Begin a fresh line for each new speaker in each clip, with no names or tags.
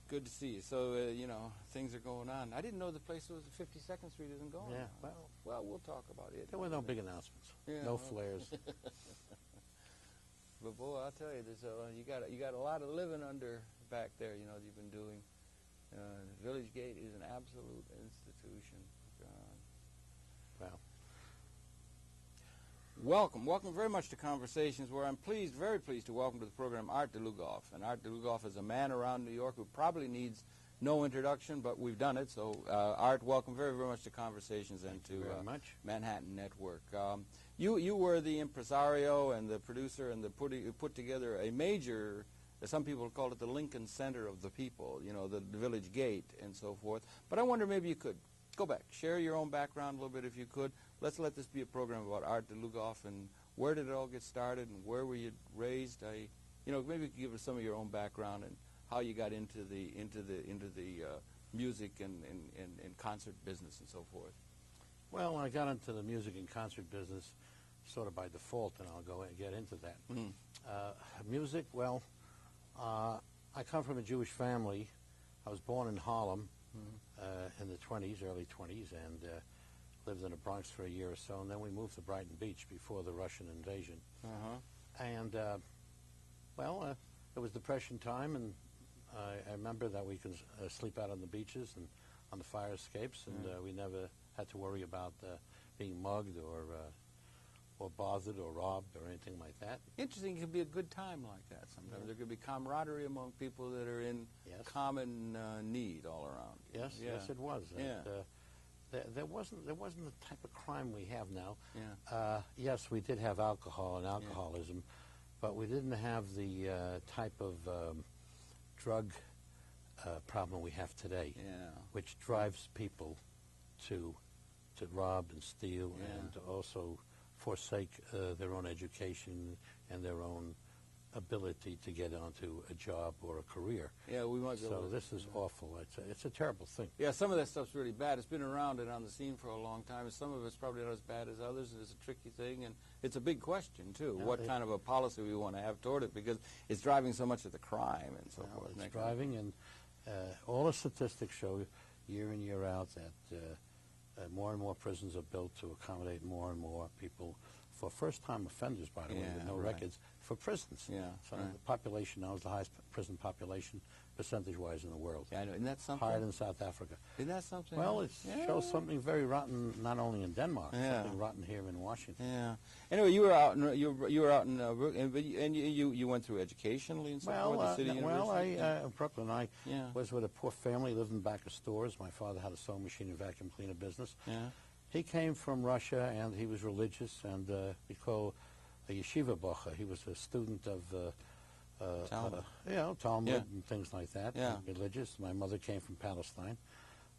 Good to see you. So, you know, things are going on. I didn't know the place was 52nd Street isn't going.
Yeah,
well, we'll talk about it.
There were no big announcements. Yeah, no flares.
But boy, I'll tell you, you got a lot of living under back there. You know, you've been doing. Village Gate is an absolute institution.
Wow.
Welcome very much to Conversations, where I'm very pleased to welcome to the program Art DeLugoff. And Art DeLugoff is a man around New York who probably needs no introduction, but we've done it. So, Art, welcome very much to Conversations and to Manhattan Network. You were the impresario and the producer and put together a major, some people call it the Lincoln Center of the people, you know, the Village Gate and so forth. But I wonder maybe you could go back, share your own background a little bit if you could. Let's let this be a program about Art DeLugoff and where did it all get started and where were you raised? You know, maybe you could give us some of your own background and how you got into the music and concert business and so forth.
Well, I got into the music and concert business sort of by default, and I'll go and get into that. Music, well, I come from a Jewish family. I was born in Harlem in the early 20s, and lived in the Bronx for a year or so, and then we moved to Brighton Beach before the Russian invasion. And, well, it was Depression time, and I remember that we could sleep out on the beaches and on the fire escapes, and we never had to worry about being mugged or bothered or robbed or anything like that.
Interesting, it can be a good time like that sometimes. There could be camaraderie among people that are in common need all around.
Yes, it was. There wasn't the type of crime we have now. Yes, we did have alcohol and alcoholism, but we didn't have the type of drug problem we have today, which drives people to rob and steal and to also forsake their own education and their own ability to get onto a job or a career.
Yeah, we might be able to.
So this is awful. It's a terrible thing.
Yeah, some of that stuff's really bad. It's been around and on the scene for a long time. And some of it's probably not as bad as others, and it's a tricky thing. And it's a big question, too, what kind of a policy we want to have toward it, because it's driving so much of the crime and so forth.
It's driving, and all the statistics show year in, year out that more and more prisons are built to accommodate more and more people for first-time offenders, by the way, with no records, for prisons. So the population now is the highest prison population percentage-wise in the world.
Yeah, I know. Isn't that something?
Higher than South Africa.
Isn't that something?
Well, it shows something very rotten, not only in Denmark, something rotten here in Washington.
Anyway, you were out in Brooklyn, and you went through educationally and so forth, the City University?
In Brooklyn, I was with a poor family, lived in the back of stores. My father had a sewing machine and vacuum cleaner business. He came from Russia, and he was religious, and we call a yeshiva bocha. He was a student of Talmud and things like that, religious. My mother came from Palestine.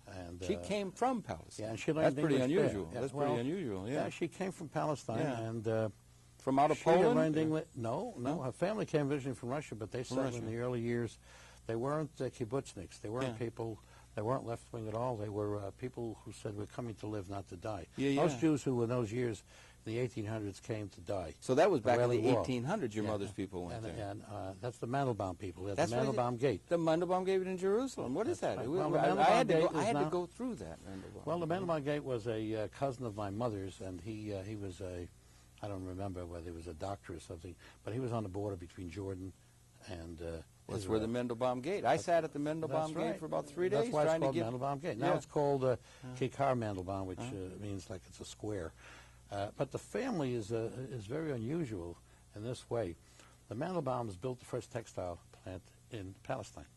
And
she came from Palestine?
Yeah, and she learned
English unusual.
There.
That's pretty unusual,
Yeah, she came from Palestine, and
from out of Poland?
Learned English. No, her family came originally from Russia, but they settled in the early years. They weren't kibbutzniks. They weren't people. They weren't left-wing at all. They were people who said, we're coming to live, not to die. Most Jews who in those years, in the 1800s, came to die.
So that was back in the 1800s your mother's people went there.
And that's the Mandelbaum people. That's the Mandelbaum Gate.
The Mandelbaum Gate in Jerusalem. What is that?
Well,
I had to go through that.
Well, the Mandelbaum Gate was a cousin of my mother's, and he was I don't remember whether he was a doctor or something, but he was on the border between Jordan and
That's where the Mandelbaum Gate. I sat at the Mandelbaum Gate for about 3 days.
That's why it's called Mandelbaum Gate. Now it's called Kikar Mandelbaum, which means like it's a square. But the family is very unusual in this way. The Mandelbaums built the first textile plant in Palestine.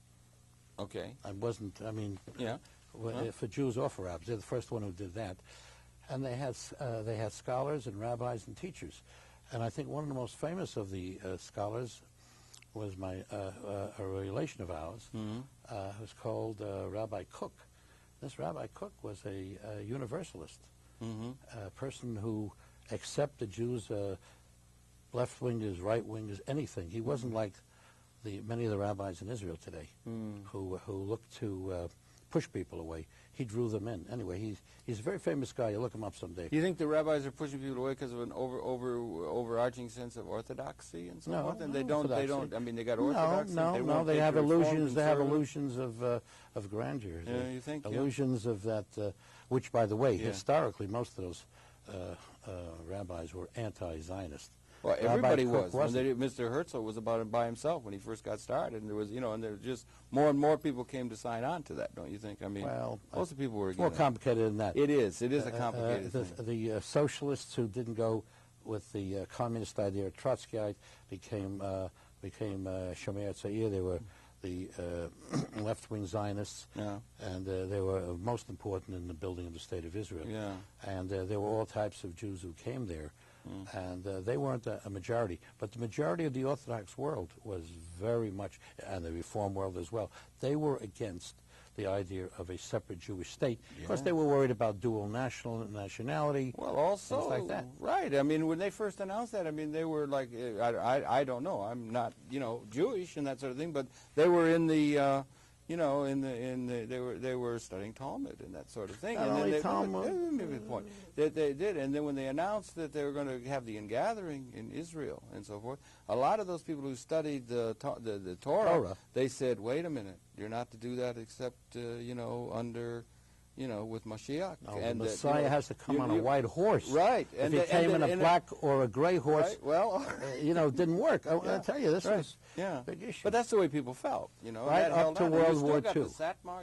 Okay.
For Jews or for Arabs, they're the first one who did that. And they had scholars and rabbis and teachers. And I think one of the most famous of the scholars was a relation of ours, who's called Rabbi Cook. This Rabbi Cook was a universalist, a person who accepted Jews, left-wingers, right-wingers, anything. He wasn't like many of the rabbis in Israel today, who looked to push people away. He drew them in. Anyway, he's a very famous guy. You look him up someday.
You think the rabbis are pushing people away because of an overarching sense of orthodoxy and so forth? And they don't. I mean, they got orthodoxy.
No. They have illusions. They have illusions of grandeur.
Yeah, you think?
Illusions of that. Which, by the way, historically, most of those rabbis were anti-Zionist.
Well, everybody was. Mr. Herzl was about it by himself when he first got started, and there was, and there just more and more people came to sign on to that. Don't you think? I mean, most of the people were
more complicated than that.
It is. It is a complicated thing.
The socialists who didn't go with the communist idea, Trotskyite, became Shomer Tzair. They were the left-wing Zionists, and they were most important in the building of the State of Israel.
Yeah.
And there were all types of Jews who came there. And they weren't a majority. But the majority of the Orthodox world was very much, and the Reform world as well, they were against the idea of a separate Jewish state. Of course, they were worried about dual nationality.
Well, also,
things like that.
Right. I mean, when they first announced that, I mean, they were like, I don't know, I'm not, Jewish and that sort of thing, but they were in the... they were studying Talmud and that sort of thing.
Not only Talmud.
They did, and then when they announced that they were going to have the ingathering in Israel and so forth, a lot of those people who studied the Torah, they said, "Wait a minute, you're not to do that except under." With Mashiach.
No, and the Messiah has to come on a white horse.
Right.
If he came in a black or a gray horse,
it
didn't work. I tell you, this was a big issue.
But that's the way people felt,
Right up to World War II.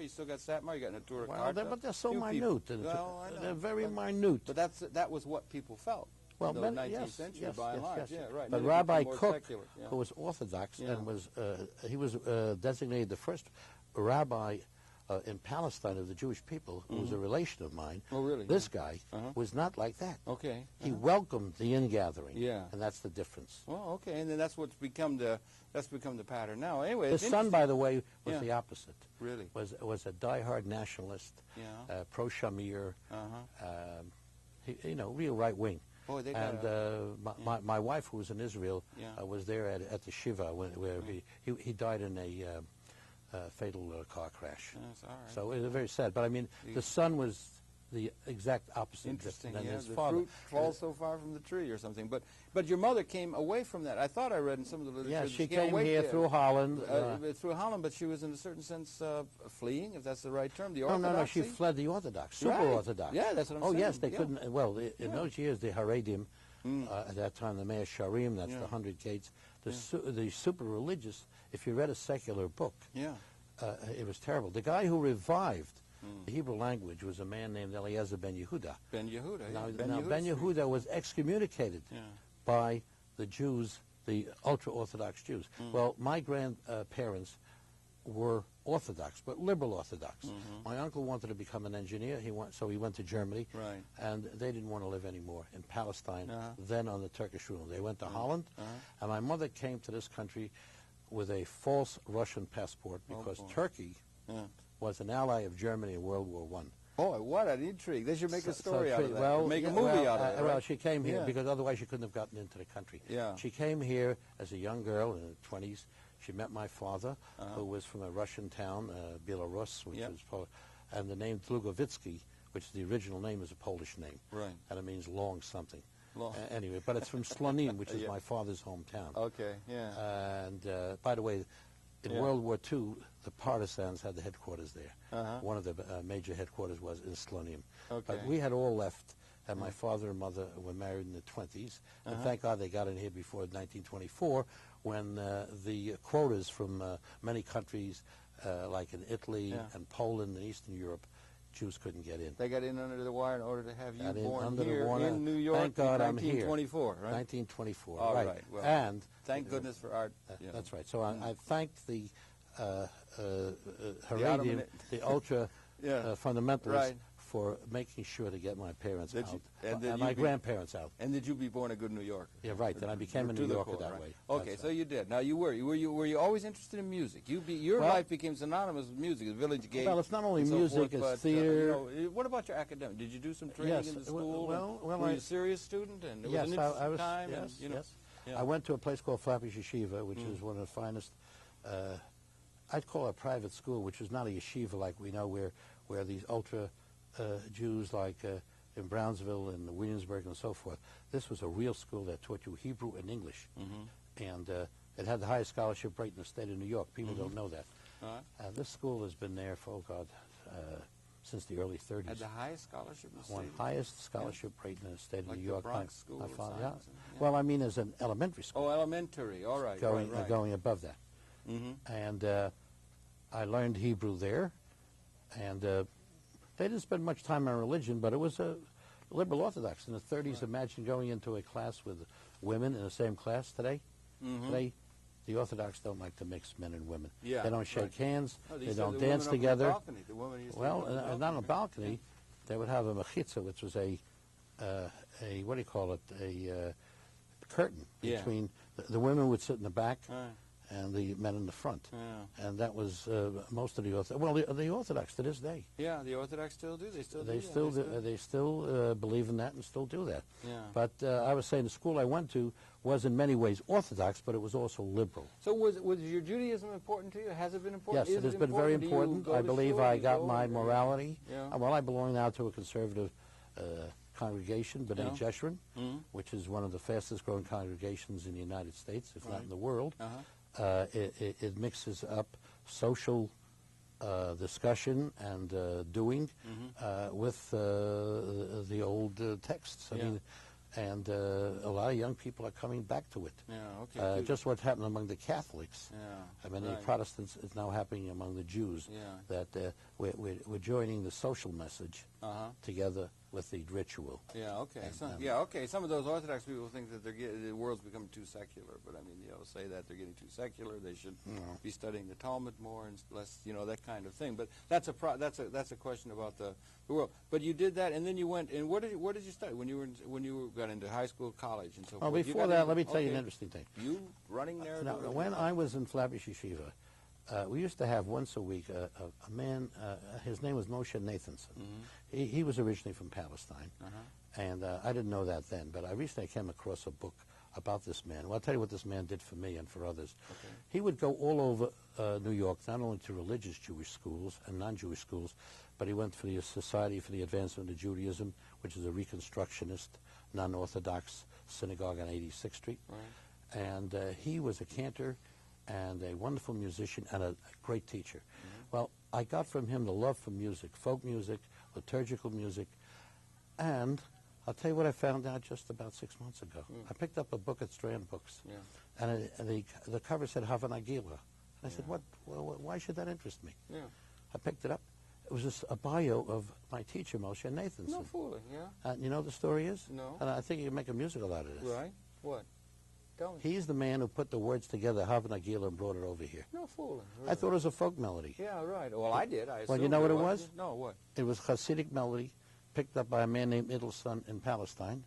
You still got Satmar, you got Natura Carta.
But they're so minute. They're very minute.
But that was what people felt.
Well,
in the 19th century, by and large. Yeah, right.
But Rabbi Kook, who was Orthodox and he was designated the first rabbi in Palestine of the Jewish people, who was a relation of mine.
Oh, really?
This guy was not like that.
Okay.
He welcomed the ingathering.
Yeah.
And that's the difference.
Well, okay, and then that's become the pattern now. Anyway,
his son, by the way, was the opposite.
Really?
Was a diehard nationalist, pro Shamir, real right wing.
Boy, they
and my wife, who was in Israel, was there at the Shiva where he died in a fatal car crash.
That's all right.
So it was very sad. But I mean, the son was the exact opposite.
Interesting.
Than his
the
father.
Fruit falls so far from the tree or something. But your mother came away from that. I thought I read in some of the literature.
Yeah, she came here through Holland.
Through Holland, but she was in a certain sense fleeing, if that's the right term. The
Orthodoxy?
Orthodoxy?
No, she fled the Orthodox, super Orthodox.
Yeah, that's what I'm saying.
Oh, yes, they couldn't. Well, in those years, the Haredim, at that time, the Mea Sharim, that's the 100 gates, the super religious. If you read a secular book, it was terrible. The guy who revived the Hebrew language was a man named Eliezer ben Yehuda.
Ben Yehuda,
Now Ben Yehuda was excommunicated by the Jews, the ultra-Orthodox Jews. Well, my grandparents were Orthodox, but liberal Orthodox. My uncle wanted to become an engineer, so he went to Germany, and they didn't want to live anymore in Palestine, then on the Turkish rule. They went to Holland, and my mother came to this country with a false Russian passport because Turkey was an ally of Germany in World War I.
Boy, what an intrigue. They should make a story out of that. Make a movie out of it.
Well, she came here because otherwise she couldn't have gotten into the country. She came here as a young girl in her 20s. She met my father, who was from a Russian town, Belarus, which was Polish, and the name Dlugovitsky, which the original name is a Polish name.
Right.
And it means long something. Anyway, but it's from Slonim, which is my father's hometown.
Okay, yeah.
And by the way, in World War II, the partisans had the headquarters there. One of the major headquarters was in Slonim.
Okay.
But we had all left, and my father and mother were married in the 20s. And thank God they got in here before 1924, when the quotas from many countries, like in Italy and Poland and Eastern Europe, Jews couldn't get in.
They got in under the wire in order to have you born
under
here
the wire.
in New York
Thank God
in
I'm here.
1924, right?
1924,
all
right.
Well,
and
thank goodness for art.
That's right. So I thank the Haredim, the ultra fundamentalists, for making sure to get my parents out and my grandparents out.
And did you be born a good New Yorker?
Yeah, right. And I became a New Yorker that way.
Okay, so you did. Now were you always interested in music? Your life became synonymous with music, the Village Gate.
Well, it's not only music; it's theater.
What about your academic? Did you do some training in the school?
Well,
were you a serious student? And it was an interesting time.
Yes. I went to a place called Flatbush Yeshiva, which is one of the finest I'd call it a private school, which was not a yeshiva like we know, where these ultra Jews like in Brownsville and Williamsburg and so forth. This was a real school that taught you Hebrew and English, and it had the highest scholarship rate in the state of New York. People don't know that. This school has been there for, oh God, since the early 30s.
Had the highest scholarship in the state?
One highest scholarship rate in the state of
like
New York.
The Bronx School of Science?
Yeah. Well, I mean as an elementary school.
Oh, elementary. All right.
Going above that. And I learned Hebrew there, and they didn't spend much time on religion, but it was a liberal Orthodox in the 30s. Imagine going into a class with women in the same class today. Today, the Orthodox don't like to mix men and women.
Yeah,
they don't shake hands.
Oh,
they don't dance together.
Well,
not on the balcony. They would have a mechitza, which was a what do you call it? A curtain between the women would sit in the back. And the men in the front, and that was most of the Orthodox. Well, the Orthodox to this day.
Yeah, the Orthodox still do.
They still believe in that and still do that.
Yeah.
But I was saying the school I went to was in many ways Orthodox, but it was also liberal.
So was your Judaism important to you? Has it been important?
Yes, it has been very important. I believe I got my morality.
Yeah.
Well, I belong now to a conservative congregation, B'nai Jeshurun, which is one of the fastest growing congregations in the United States, if not in the world. It mixes up social discussion and doing with the old texts. I mean, and a lot of young people are coming back to it.
Yeah, okay.
Just what happened among the Catholics.
Yeah,
I mean, the Protestants is now happening among the Jews. That we're joining the social message together with the ritual.
Yeah, okay. Some of those Orthodox people think that the world's becoming too secular, but I mean, say that they're getting too secular. They should be studying the Talmud more and less, that kind of thing. But that's a question about the world. But you did that, and then you went. And what did you study when you got into high school, college, and so forth?
Oh, before that, let me tell you an interesting thing.
You running there?
Now, when I was in Flatbush Yeshiva, we used to have once a week a man, his name was Moshe Nathanson. He was originally from Palestine, and I didn't know that then, but I recently came across a book about this man. Well, I'll tell you what this man did for me and for others. Okay. He would go all over New York, not only to religious Jewish schools and non-Jewish schools, but he went for the Society for the Advancement of Judaism, which is a Reconstructionist, non-Orthodox synagogue on 86th Street. Right. And he was a cantor and a wonderful musician and a great teacher. Well, I got from him the love for music, folk music, liturgical music, and I'll tell you what I found out just about 6 months ago. I picked up a book at Strand Books, and the cover said Hava Nagila. I said, why should that interest me? I picked it up. It was just a bio of my teacher, Moshe Nathanson.
No fooling,
And you know what the story is?
No.
And I think you can make a musical out of this.
Right. What? Tell me.
He's the man who put the words together, Hava Nagila, and brought it over here.
No fooling. Really.
I thought it was a folk melody.
Yeah, right. Well, I did.
Well, you know what it was?
No, what?
It was Hasidic melody picked up by a man named Middleson in Palestine,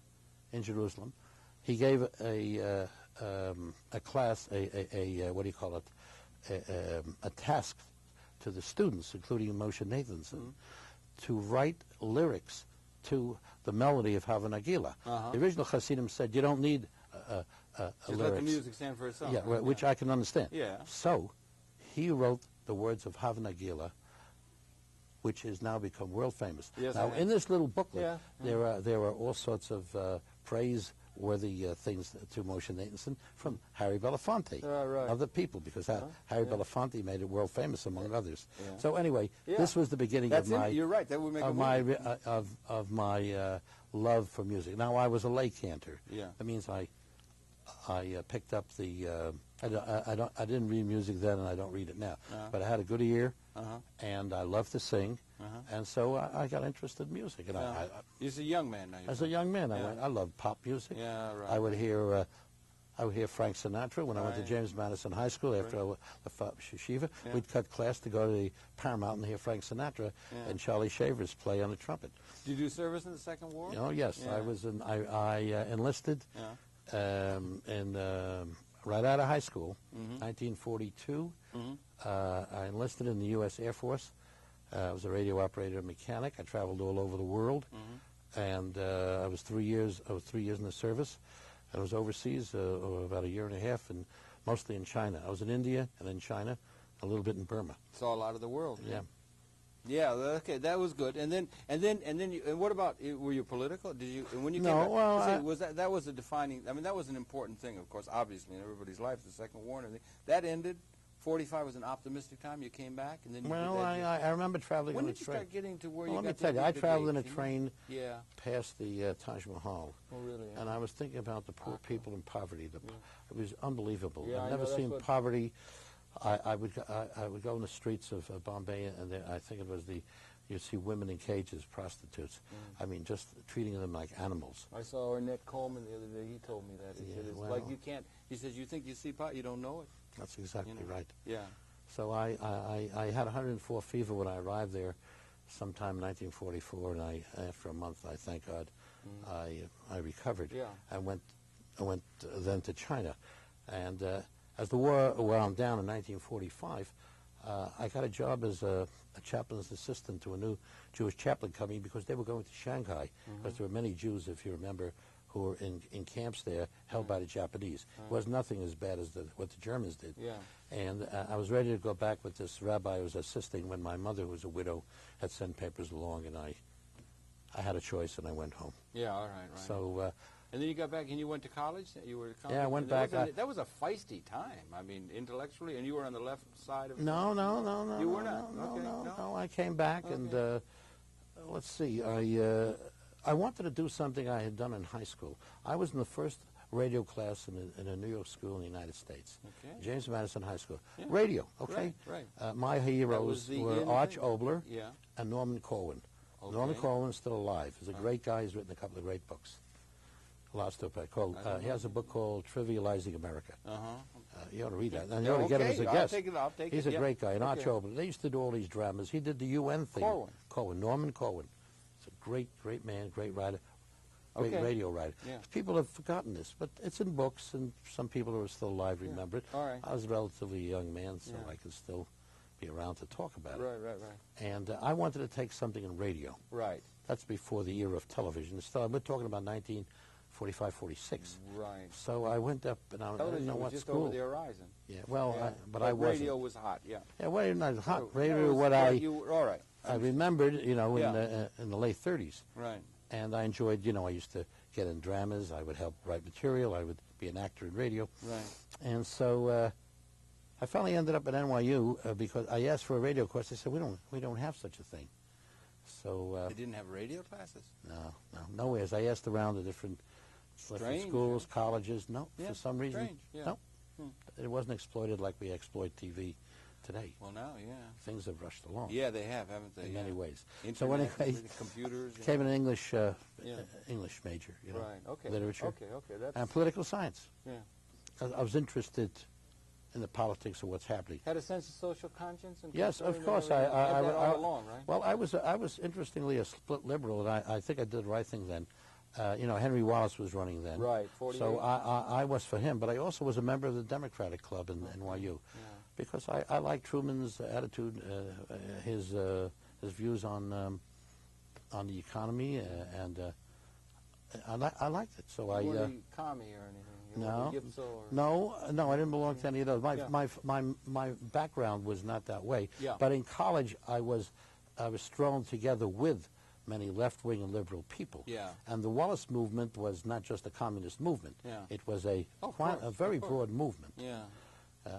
in Jerusalem. He gave a class, what do you call it, a task to the students, including Moshe Nathanson, to write lyrics to the melody of Hava Nagila. The original Hasidim said, you don't need
Just
lyrics.
let the music stand for itself.
Yeah, right, which I can understand.
Yeah.
So he wrote the words of Hava Nagila, which has now become world famous.
Yes,
now, in this little booklet, there are all sorts of praiseworthy things to Moshe Nathanson from Harry Belafonte, other people, because Harry Belafonte made it world famous, among others. So anyway, this was the beginning of my
you're right. That would make
of my love for music. Now, I was a lay cantor. That means I picked up the. I didn't read music then, and I don't read it now. But I had a good ear, and I loved to sing, and so I got interested in music. And
you're a young man now.
As a young man, I loved pop music. I would hear Frank Sinatra when I went to James Madison High School after I left Yeshiva. We'd cut class to go to the Paramount and hear Frank Sinatra and Charlie Shavers play on the trumpet.
Did you do service in the Second War?
Oh yes, I was. I enlisted. Right out of high school, 1942, I enlisted in the U.S. Air Force. I was a radio operator and mechanic. I traveled all over the world, and I was 3 years. I was 3 years in the service. I was overseas about a year and a half, and mostly in China. I was in India and in China a little bit in Burma.
Saw a lot of the world.
Yeah.
Yeah. Okay, that was good. And then what about? Were you political? Did you? And when you
No,
came back,
well,
was that was a defining? I mean, that was an important thing, of course, obviously in everybody's life. The Second War and everything. That ended. 45 was an optimistic time. You came back, and then you
Well,
did that.
I remember traveling
When
on a
did you
train.
start getting to where
Well,
you
let me
got
tell
to
you, I
the
traveled in a
gate?
train
Yeah.
past the Taj Mahal.
Oh, really?
And I was thinking about the poor people in poverty. It was unbelievable.
Yeah, I
I've never
know, that's
seen
what-
poverty. I would go in the streets of Bombay, and I think it was you'd see women in cages, prostitutes. I mean, just treating them like animals.
I saw Ornette Coleman the other day. He told me that. He said it's like you can't. He says you think you see pot, you don't know it.
That's exactly right.
Yeah.
So I had 104 fever when I arrived there sometime in 1944, and after a month, I thank God, I recovered.
Yeah.
I went then to China, and as the war wound down in 1945, I got a job as a chaplain's assistant to a new Jewish chaplain company because they were going to Shanghai, because there were many Jews, if you remember, who were in camps there held by the Japanese. It was nothing as bad as what the Germans did.
Yeah.
And I was ready to go back with this rabbi I was assisting when my mother, who was a widow, had sent papers along, and I had a choice, and I went home.
Yeah, all right, right.
So,
and then you got back and you went to college? You were at college?
Yeah, I went
And
back.
That was a feisty time. I mean, intellectually, and you were on the left side of it?
No.
You were not? Okay,
No. I came back, and let's see. I wanted to do something I had done in high school. I was in the first radio class in a New York school in the United States, James Madison High School.
Yeah.
Radio, okay?
Right.
My heroes were Arch Obler
Yeah.
and Norman Corwin.
Okay.
Norman Corwin's still alive. He's a great guy. He's written a couple of great books. Lots of he has a book called Trivializing America. You ought to read that. And you ought to get him as a guest.
I'll take it.
He's a
Yeah.
great guy. And Arch
Okay.
Obler. They used to do all these dramas. He did the UN thing. Norman Corwin. He's a great man, great writer. Great radio writer.
Yeah.
People have forgotten this, but it's in books, and some people who are still alive remember it.
All right.
I was a relatively young man, so I could still be around to talk about it.
Right.
And I wanted to take something in radio.
Right.
That's before the era of television. Still, we're talking about 1945, 46.
Right.
So I went up, and I didn't
Television
know
was
what
just
school.
over the horizon.
Yeah, well,
Yeah.
but I wasn't.
Radio was hot, yeah.
Yeah, well, not hot.
So,
Radio,
no,
what
all right.
I remembered, in
Yeah.
in the late 30s.
Right.
And I enjoyed, I used to get in dramas. I would help write material. I would be an actor in radio.
Right.
And so I finally ended up at NYU because I asked for a radio course. They said, we don't have such a thing. So
They didn't have radio classes?
nowhere. I asked around the different schools, colleges. No,
Yeah,
for some reason,
strange, yeah.
no. It wasn't exploited like we exploit TV today.
Well, now, yeah.
Things have rushed along.
Yeah, they have, haven't they?
In
Yeah.
many ways.
Internet,
So anyway,
computers.
became an English
Yeah.
English major,
Right. Okay.
literature,
Okay. That's
and political science.
yeah.
I was interested in the politics of what's happening.
Had a sense of social conscience. And
Yes, of
concern and
course.
everything? Had that all along, right?
Well, I was interestingly a split liberal, and I think I did the right thing then. Henry Wallace was running then.
Right, 48.
So I was for him, but I also was a member of the Democratic Club in NYU.
Yeah.
Because I like Truman's attitude, his views on the economy, and I liked it. So
You weren't a commie or anything? You
no,
weren't a Gipso or...
no, I didn't belong to any of those.
Yeah.
My background was not that way.
Yeah.
But in college, I was thrown together with many left-wing and liberal people.
Yeah.
And the Wallace movement was not just a communist movement.
Yeah.
It was a very broad movement.
Yeah.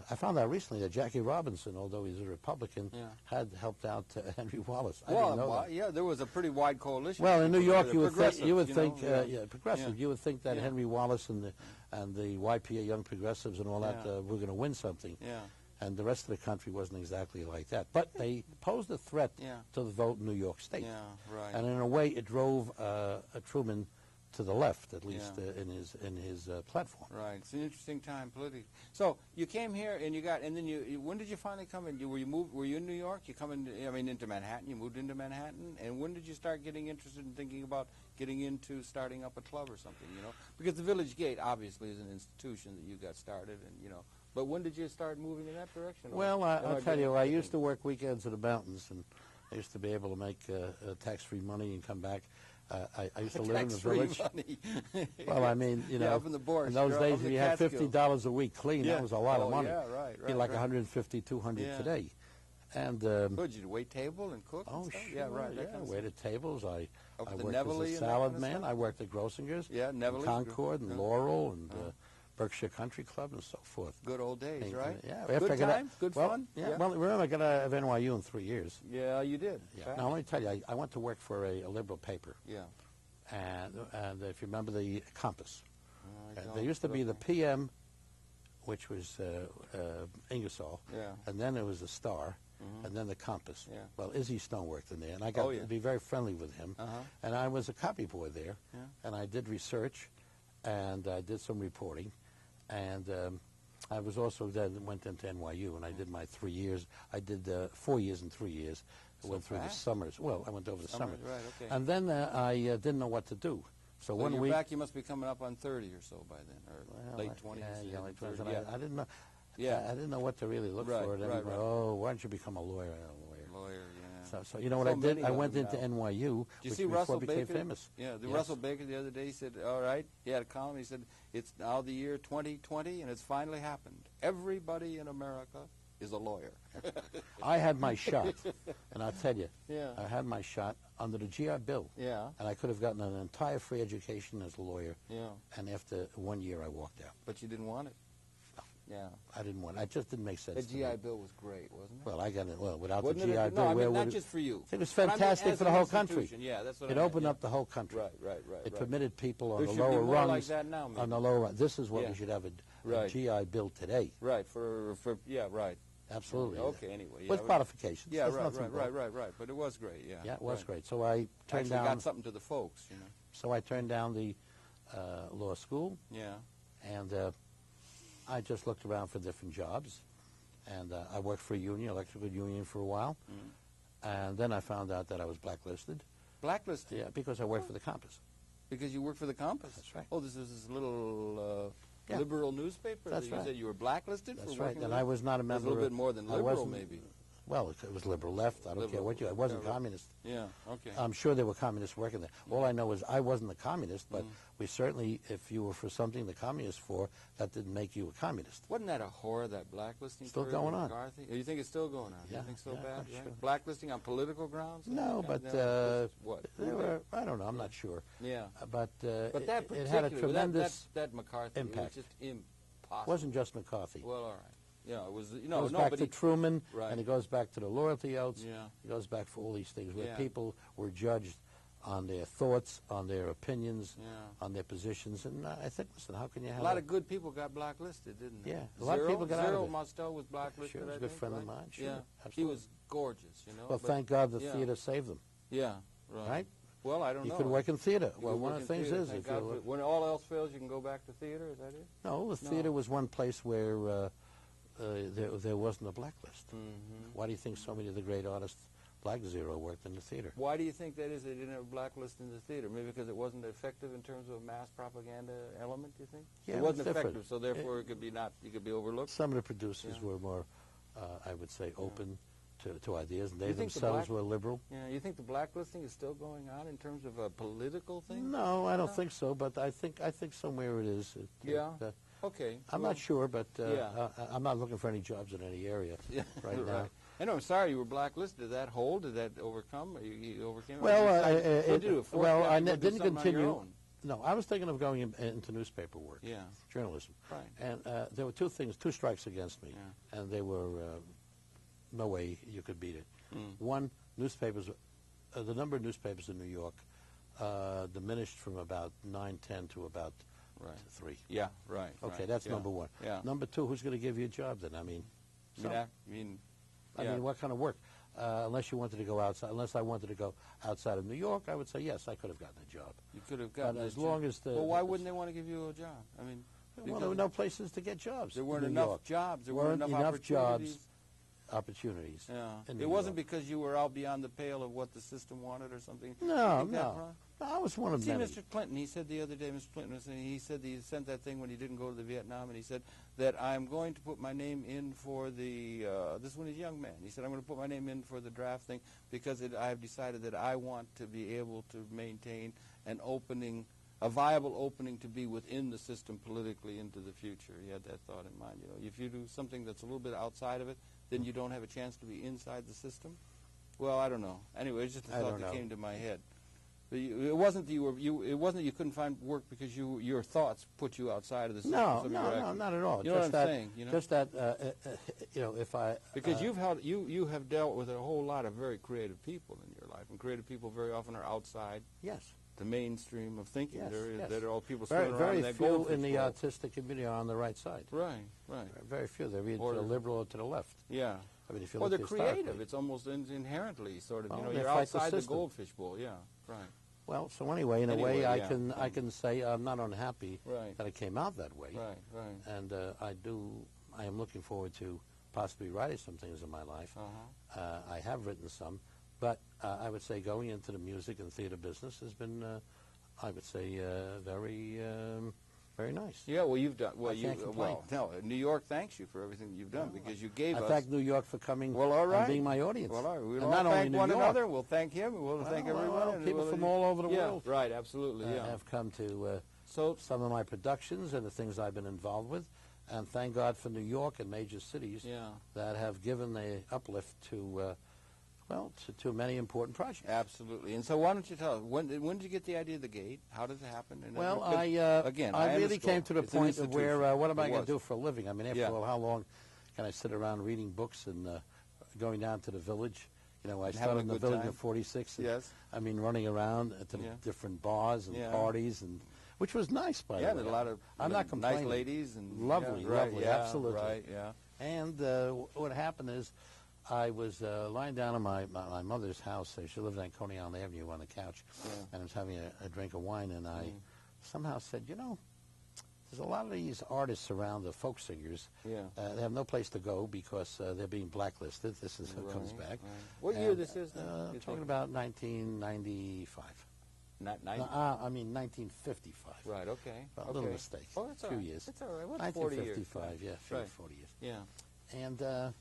I found out recently that Jackie Robinson, although he's a Republican,
Yeah.
had helped out Henry Wallace. I didn't know that.
Yeah, there was a pretty wide coalition.
Well, in New York, you would think
progressive.
progressive. You would think that
Yeah.
Henry Wallace and the YPA Young Progressives and all that
Yeah.
were going to win something.
Yeah.
And the rest of the country wasn't exactly like that. But they posed a threat
Yeah.
to the vote in New York State.
Yeah, right.
And in a way, it drove Truman to the left, at least
Yeah.
in his platform.
Right. It's an interesting time politically. So you came here and then when did you finally come in? Were you in New York? You come into Manhattan. You moved into Manhattan. And when did you start getting interested in thinking about getting into starting up a club or something? Because the Village Gate obviously is an institution that you got started, and But when did you start moving in that direction?
Well, I'll tell you, I used to work weekends in the mountains, and I used to be able to make tax-free money and come back. I used to live in the
Tax-free
village.
money.
Well, I mean, you know,
up in the Borscht,
in those
up
days,
in
if
the
you had
Catskills.
$50 a week clean,
Yeah.
that was a lot of money.
Yeah, right,
It'd be like
right.
150, 200
Yeah.
today. And
Would you wait table and cook?
oh,
and stuff?
sure,
Yeah, right. that
yeah,
kind of
waited tables. I
Up at the
worked
Nevele
as a
and that
salad
kind of
man.
stuff?
I worked at Grossinger's,
Yeah,
and
Nevele's
Concord, and
good.
Laurel, and Berkshire Country Club, and so forth.
Good old days,
And,
right?
yeah. After I
Good
got out-
times, good
well,
fun.
Yeah. Well, remember, I got out of NYU in 3 years.
Yeah, you did.
Yeah.
Fact.
Now, let me tell you, I went to work for a liberal paper.
Yeah.
And if you remember the Compass,
I
there
don't,
used to
but
be the
okay.
PM, which was Ingersoll,
Yeah.
and then there was the Star, and then the Compass.
Yeah.
Well, Izzy Stone worked in there, and I got
Oh, yeah.
to be very friendly with him.
Uh-huh.
And I was a copy boy there,
Yeah.
and I did research, and I did some reporting, and I was also then went into NYU, and I did my 3 years. I did 4 years and 3 years. I
So
went through the
fast.
summers. Well, I went over the
Summers,
summer.
right, okay.
And then I didn't know what to do. So
Well,
one
you're
week,
back, you must be coming up on 30 or so by then, or
well,
late 20s.
Yeah, late 20s.
30,
And I didn't know.
Yeah.
I didn't know what to really look
Right,
for. And
right,
everybody,
right.
oh, why don't you become a lawyer?
Lawyer, yeah.
So you know what
So
I did?
many
I
of
went
them
into
now.
NYU,
Did you
which
see
before
Russell
became
Baker?
famous.
Yeah,
Yes.
Russell Baker the other day, he said, all right, he had a column, he said, it's now the year 2020, and it's finally happened. Everybody in America is a lawyer.
I had my shot, and I'll tell you,
Yeah.
I had my shot under the GI Bill,
Yeah,
and I could have gotten an entire free education as a lawyer,
yeah,
and after 1 year I walked out.
but you didn't want it.
No.
Yeah.
I didn't want it. It just didn't make sense
The
to me.
GI Bill was great, wasn't it?
Well, I got it. Well, without
Wasn't
the
it?
GI
No,
Bill,
I mean,
where
not
would it?
just for you.
It was
But I mean,
fantastic
as
for the
an
whole country.
institution, yeah, that's what
It
I meant,
opened
yeah.
up the whole country.
Right.
It
right.
permitted people on
There
the
should be
lower
more
rungs.
like that now, maybe.
On the lower run. This is what
Yeah.
we should have a
Right.
GI Bill today.
Right, yeah, right.
Absolutely.
Okay, anyway.
With
yeah,
qualifications.
Yeah,
There's
right,
nothing wrong.
right. But it was great, yeah.
Yeah, it was
right.
great. So I turned
Actually
down.
got something to the folks, you know.
So I turned down the law school,
Yeah.
and I just looked around for different jobs, and I worked for a union, electrical union, for a while, and then I found out that I was blacklisted.
Blacklisted.
Yeah, because I worked for the Compass.
Because you work for the Compass.
That's right.
Oh, this is this little
Yeah.
liberal newspaper.
That's
that you
right.
said you were blacklisted
That's
for
right.
working
And
with
I
it?
was not a
It was
member.
a little bit more than
I
liberal,
wasn't-
maybe.
Well, it was liberal left. I don't care what you. I wasn't
Yeah, right.
communist.
Yeah. Okay.
I'm sure there were communists working there. All I know is I wasn't a communist, but we certainly, if you were for something the communists for, that didn't make you a communist.
Wasn't that a horror, that blacklisting?
Still
period
going
with
on.
McCarthy? You think it's still going on?
Yeah,
You think so
yeah,
bad?
I'm
Right?
sure.
Blacklisting on political grounds?
No, but
what?
they were. I don't know. I'm not sure.
Yeah.
But
But that
it had a
particular-
tremendous.
that McCarthy
impact.
It was just impossible.
It wasn't just McCarthy.
Well, all right. Yeah, it was.
It
No,
goes
no,
back
but
to
he,
Truman,
Right.
and it goes back to the loyalty oaths.
Yeah.
It goes back for all these things where
Yeah.
people were judged on their thoughts, on their opinions,
Yeah.
on their positions. And I think, listen, how can you have
a lot of good people got blacklisted, didn't they?
Yeah, a lot of people got out of
Zero
it.
Mostel was blacklisted.
Sure, he was
I
a good
think,
friend of
right?
mine, sure,
Yeah, he
absolutely.
was gorgeous, you know.
Well,
but-
thank God the
yeah.
theater saved them,
Yeah, right.
right?
Well, I don't
You
know.
could work in theater.
You
Well,
could
one
work
of the
in
things
theater,
is,
thank
if
God
you
for it. When all else fails, you can go back to theater. Is that it?
no, the theater was one place where there wasn't a blacklist.
Mm-hmm.
Why do you think so many of the great artists, like Zero, worked in the theater?
Why do you think that is? They didn't have a blacklist in the theater. Maybe because it wasn't effective in terms of a mass propaganda element. Do you think?
Yeah,
it
it was
wasn't
different.
effective, so therefore it could be not. You could be overlooked.
Some of the producers
Yeah.
were more, I would say, open to ideas, and they
You think the
themselves
black-
were liberal.
Yeah, you think the blacklisting is still going on in terms of a political thing?
No, I don't
No.
think so, but I think somewhere it is.
Yeah. Okay.
I'm
well,
not sure, but
yeah.
I'm not looking for any jobs in any area
Yeah,
right now.
I know. I'm sorry you were blacklisted. Did that hold? Did that overcome? You overcame it?
Well,
Or did you decide- what'd you do? Force
well,
you
I
to go do
didn't
something on your
continue.
own?
No, I was thinking of going into newspaper work,
Yeah.
journalism.
Right.
And there were two strikes against me, and they were no way you could beat it. One, newspapers, the number of newspapers in New York diminished from about 9, 10 to about
Right.
3.
Yeah. Right.
Okay,
right.
that's
Yeah.
number one.
Yeah.
Number two, who's going to give you a job then? I mean,
I
so-
mean,
I
yeah.
mean, what kind of work? Unless you wanted to go outside, unless I wanted to go outside of New York, I would say yes, I could have gotten a job.
You could have gotten
But as
a
long
job.
as the-
Well, why wouldn't they want to give you a job? I mean,
Well, there were no places to get jobs.
there
in
weren't
New
enough
York.
jobs. There
Weren't
weren't enough
enough jobs.
opportunities.
opportunities.
Yeah.
in New
It wasn't
York.
because you were out beyond the pale of what the system wanted or something?
No,
You think that,
no.
Ron?
No, I was one of
See,
many.
Mr. Clinton, he said the other day, Mr. Clinton was saying, he said he sent that thing when he didn't go to the Vietnam, and he said that I'm going to put my name in for the, this one is a young man. He said, I'm going to put my name in for the draft thing because I've decided that I want to be able to maintain an opening, a viable opening to be within the system politically into the future. He had that thought in mind. You know, if you do something that's a little bit outside of it, then you don't have a chance to be inside the system. Well, I don't know. Anyway, it's just a thought that came to my head. But it wasn't that it wasn't that you couldn't find work because your thoughts put you outside of the system.
No, not at all.
You know what I'm saying? You know?
Just that, you know, if I
because you have dealt with a whole lot of very creative people in your life, and creative people very often are outside.
Yes.
The mainstream of thinking.
Yes.
That are all people
very,
swimming around in
very
that
few
goldfish
in the
bowl.
artistic community are on the right side.
Right.
Very few. They're either
Or
to the liberal or to the left.
Yeah.
I mean, if you
Or
look
they're
historically.
creative. It's almost inherently sort of,
Well,
you know,
they
you're
fight the
outside the
system.
goldfish bowl. Yeah, right.
Well, so anyway, in a
Anyway,
way, I
yeah.
can say I'm not unhappy
Right.
that it came out that way.
Right.
And I am looking forward to possibly writing some things in my life. I have written some, but I would say going into the music and theater business has been, I would say, very nice.
Yeah, well, you've done, well,
I can't complain.
New York thanks you for everything you've done because you gave
I
us.
thank New York for coming
Well, all right.
and being my audience.
Well, all right. We'll
and
all
not only
thank
New
one
York.
another. We'll thank him. We'll thank everyone.
well,
and
people
we'll-
from all over the
yeah,
world.
Right, absolutely, yeah.
Have come to
So,
some of my productions and the things I've been involved with. And thank God for New York and major cities
yeah,
that have given the uplift to, to many important projects.
absolutely. And so why don't you tell us, when did you get the idea of the gate? How did it happen? And
Well,
again,
I really
underscore,
came to the
it's an
point of where,
institution.
what am I
It
going
was.
to do for a living? I mean, after
Yeah.
all, how long can I sit around reading books and going down to the village? You know, I
And
started
having
in
a
the
good
village
time?
in 46. And,
Yes.
I mean, running around to the
Yeah.
different bars and
Yeah.
parties, and which was nice, by
Yeah,
the
and
way.
a lot of
I'm not complaining.
nice ladies and
Lovely,
yeah, right,
lovely,
yeah,
absolutely.
Right, yeah.
And what happened is I was lying down in my mother's house. She lived on Coney Island Avenue on the couch,
Yeah.
and I was having a drink of wine, and I somehow said, you know, there's a lot of these artists around, the folk singers.
Yeah.
They have no place to go because they're being blacklisted. This is who comes back.
Right. What year this is now?
I'm talking about 1995.
Not 90.
I mean 1955.
Right, okay.
A
okay.
little mistake.
Oh, that's
a
all
few
right.
years.
It's all right. What's 40 years?
1955, yeah,
Right.
40 years.
Yeah.
And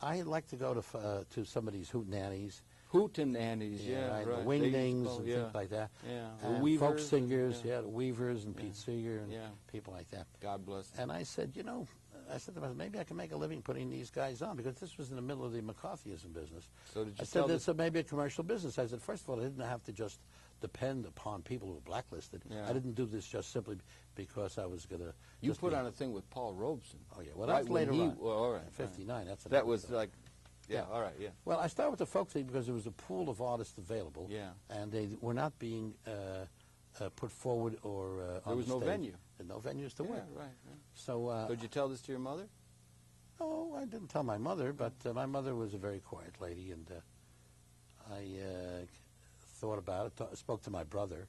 I like to go to some of these hootenannies.
Hootenannies, yeah,
right,
right.
the
They used to
wingdings
call-
and
yeah.
things like that.
Yeah, the
And
Weavers
folk
and-
singers,
yeah.
the Weavers and
Yeah.
Pete Seeger and
Yeah.
people like that.
God bless them.
And I said, you know, I said to myself, maybe I can make a living putting these guys on because this was in the middle of the McCarthyism business.
So did you
I
tell
said,
this?
this maybe a commercial business. I said, first of all, I didn't have to just depend upon people who were blacklisted.
Yeah.
I didn't do this just simply because I was going to.
You put on a thing with Paul Robeson.
Oh, yeah. Well,
Right
that's later
when he-
on.
well, all right.
59. That's
That
another
was
story.
like, yeah,
Yeah.
all right, yeah.
Well, I started with the folk thing because there was a pool of artists available.
Yeah.
And they were not being put forward or
There
on
was
the
no
stage.
venue.
There were no venues to
Yeah,
work.
right.
So,
Did you tell this to your mother?
no, I didn't tell my mother, but my mother was a very quiet lady, and I thought about it, spoke to my brother,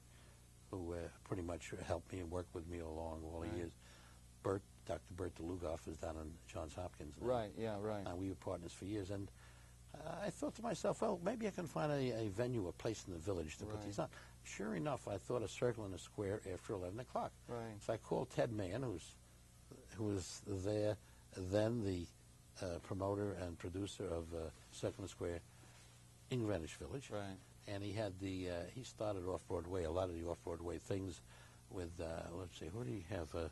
who pretty much helped me and worked with me along all the
Right.
years. Dr. Bert DeLugoff was down in Johns Hopkins. and,
Right, yeah, right.
we were partners for years, and I thought to myself, well, maybe I can find a venue, a place in the village to put
Right.
these on. Sure enough, I thought a circle in a square after 11 o'clock.
Right.
So I called Ted Mann, who was there then, the promoter and producer of Circle in the Square in Greenwich Village.
Right.
And he had he started off-Broadway, a lot of the off-Broadway things with, let's see, who do you have?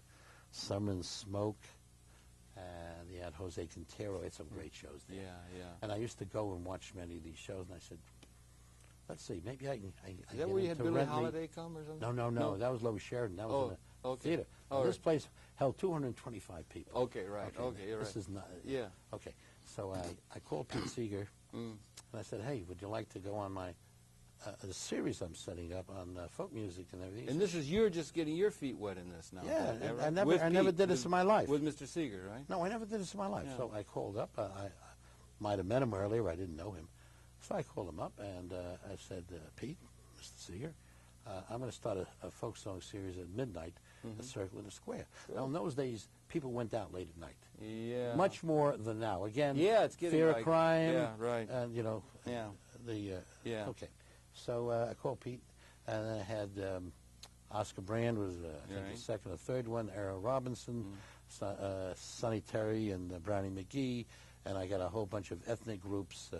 Summer and Smoke. And he had Jose Quintero. He had some great shows there.
Yeah, yeah.
And I used to go and watch many of these shows, and I said, let's see, maybe I can
Is that where you had Billie Holiday come or something?
No, that was Lois Sheridan. That was in the
okay.
theater.
All
And this
right.
place held 225 people.
Okay, right. Okay, you're right.
This is not.
Yeah.
Okay, so I called Pete Seeger, and I said, hey, would you like to go on my a series I'm setting up on folk music and everything?
And this is you're just getting your feet wet in this now.
Yeah,
is that
I
right?
never-
With
I never
Pete,
did this
with-
in my life.
With Mr. Seeger, right?
No, I never did this in my life.
Yeah.
So I called up. I might have met him earlier. I didn't know him. So I called him up, and I said, Pete, Mr. Seeger, I'm going to start a folk song series at midnight, a circle in the square. Now, in those days, people went out late at night.
Yeah.
Much more than now. Again,
yeah, it's getting
fear
like,
of crime.
Yeah, right.
And, you know,
Yeah. Yeah.
Okay. So I called Pete, and then I had Oscar Brand was, I think, the second or third one, Errol Robinson, Sonny Terry, and Brownie McGee, and I got a whole bunch of ethnic groups,